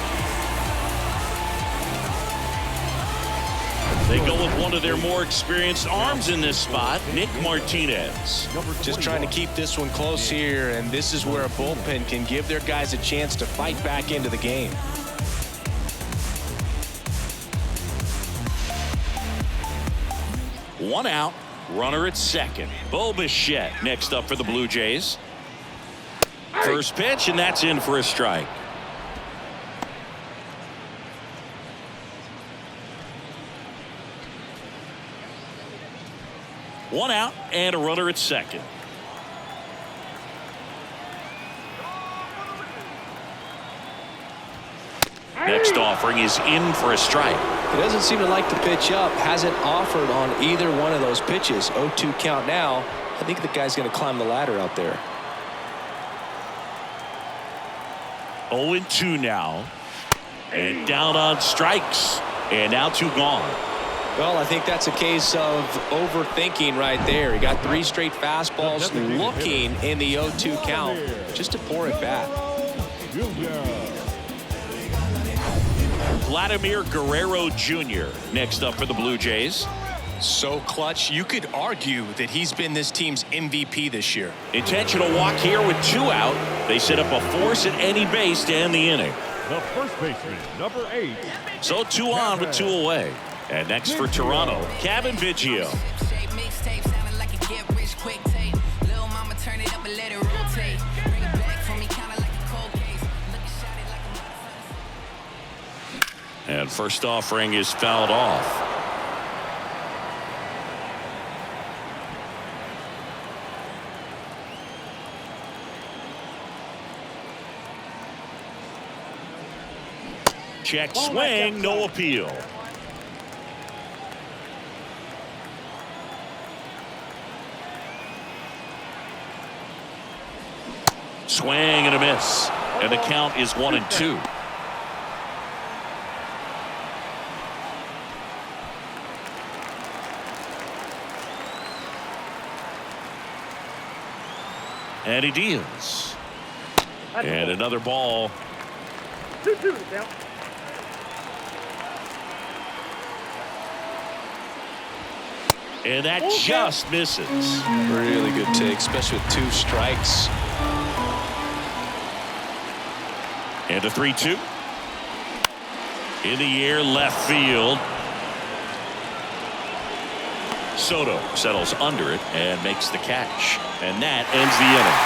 They go with one of their more experienced arms in this spot, Nick Martinez. Just trying to keep this one close here, and this is where a bullpen can give their guys a chance to fight back into the game. One out, runner at second. Bo Bichette next up for the Blue Jays. First pitch, and that's in for a strike. One out and a runner at second. Next offering is in for a strike. He doesn't seem to like to pitch up. Hasn't offered on either one of those pitches. 0-2 count now. I think the guy's going to climb the ladder out there. 0-2 now. And down on strikes. And now 2 gone. Well, I think that's a case of overthinking right there. He got 3 straight fastballs looking in the 0-2 count just to pour it back. Vladimir Guerrero Jr. next up for the Blue Jays. So clutch, you could argue that he's been this team's MVP this year. Intentional walk here with 2 out. They set up a force at any base to end the inning. The first baseman, number 8. So 2 on with 2 away. And next for Toronto, Kevin Biggio. And first offering is fouled off. Check swing, no appeal. Swing and a miss. And the count is 1-2. And he deals. And another ball. 2-2 count. And that just misses. Really good take, especially with 2 strikes. And a 3-2. In the air, left field. Soto settles under it and makes the catch. And that ends the inning.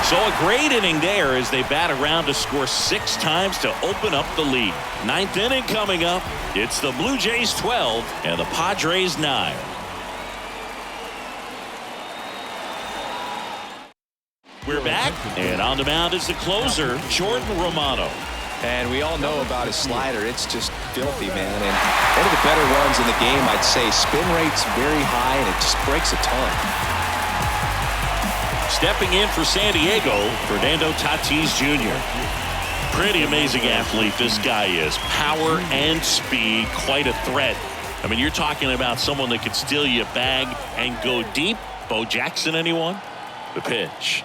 So a great inning there as they bat around to score 6 times to open up the lead. 9th inning coming up. It's the Blue Jays 12 and the Padres 9. We're back, and on the mound is the closer, Jordan Romano. And we all know about his slider. It's just filthy, man. And one of the better ones in the game, I'd say. Spin rate's very high, and it just breaks a ton. Stepping in for San Diego, Fernando Tatis Jr. Pretty amazing athlete this guy is. Power and speed, quite a threat I mean, you're talking about someone that could steal you a bag and go deep. Bo Jackson, anyone? The pitch.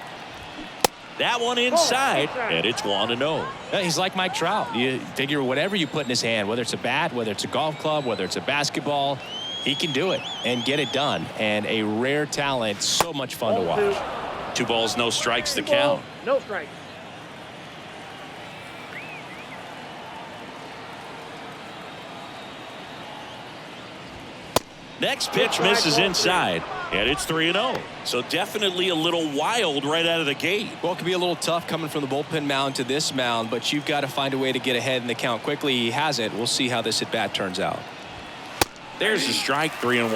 That one inside, and it's 1-0. Yeah, he's like Mike Trout. You figure whatever you put in his hand, whether it's a bat, whether it's a golf club, whether it's a basketball, he can do it and get it done. And a rare talent, so much fun to watch. 2 balls, no strikes to count. No strikes. Next pitch misses inside, and it's 3-0. So definitely a little wild right out of the gate. Well, it could be a little tough coming from the bullpen mound to this mound, but you've got to find a way to get ahead in the count quickly. He hasn't. We'll see how this at-bat turns out. There's a strike, 3-1.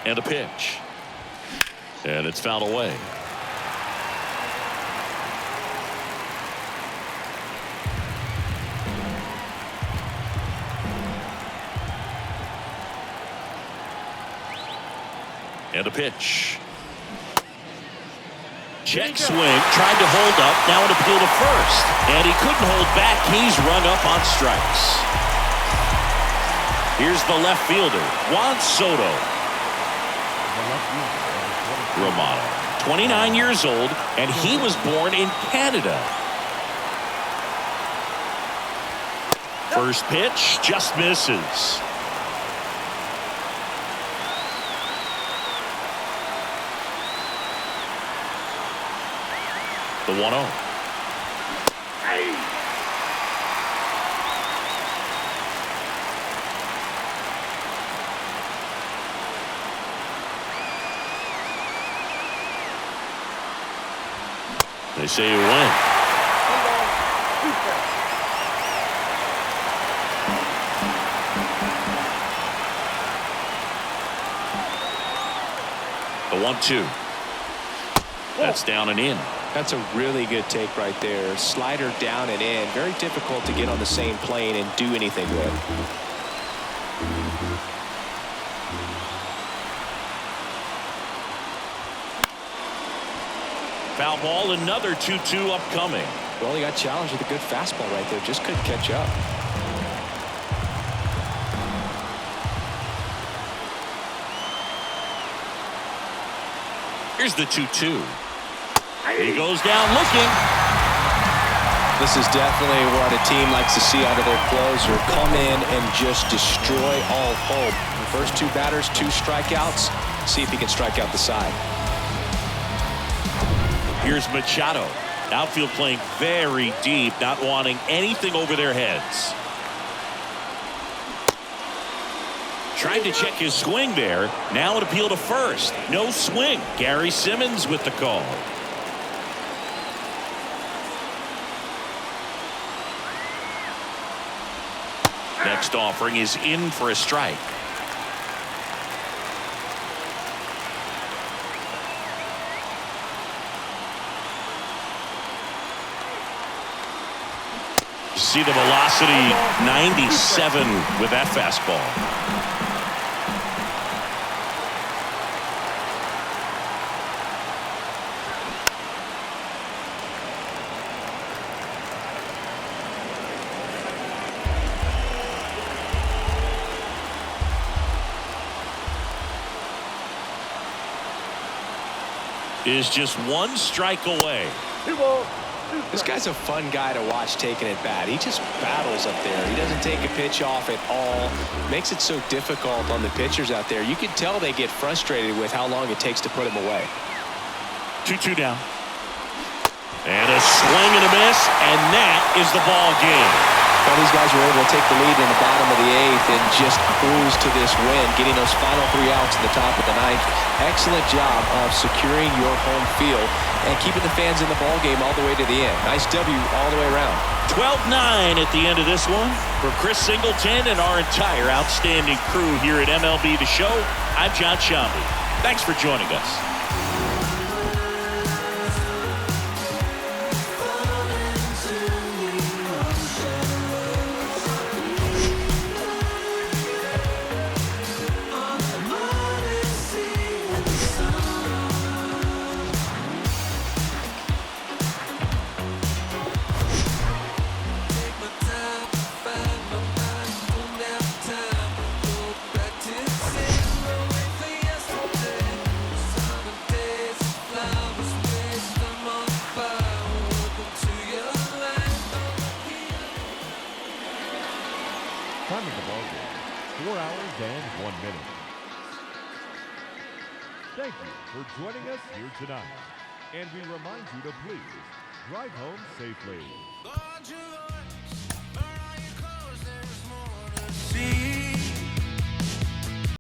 And a pitch. And it's fouled away. And a pitch. Check swing, tried to hold up, now an appeal to first. And he couldn't hold back, he's rung up on strikes. Here's the left fielder, Juan Soto. Romano, 29 years old, and he was born in Canada. First pitch, just misses. The 1-0. They say you win. The 1-2. That's down and in. That's a really good take right there. Slider down and in. Very difficult to get on the same plane and do anything with. Foul ball, another 2-2 upcoming. Well, he got challenged with a good fastball right there. Just couldn't catch up. Here's the 2-2. He goes down looking. This is definitely what a team likes to see out of their closer. Come in and just destroy all hope. The first 2 batters, 2 strikeouts. See if he can strike out the side. Here's Machado. Outfield playing very deep, not wanting anything over their heads. Tried to check his swing there. Now an appeal to first. No swing. Gary Simmons with the call. Next offering is in for a strike. See the velocity 97 with that fastball. Is just 1 strike away. 2 balls. This guy's a fun guy to watch taking it bat. He just battles up there. He doesn't take a pitch off at all. Makes it so difficult on the pitchers out there. You can tell they get frustrated with how long it takes to put him away. 2-2 down. And a swing and a miss, and that is the ball game. Well, these guys were able to take the lead in the bottom of the 8th and just cruise to this win, getting those final 3 outs at the top of the 9th. Excellent job of securing your home field and keeping the fans in the ball game all the way to the end. Nice W all the way around. 12-9 at the end of this one. For Chris Singleton and our entire outstanding crew here at MLB The Show, I'm John Shambi. Thanks for joining us. Thank you for joining us here tonight. And we remind you to please drive home safely. Lord, you are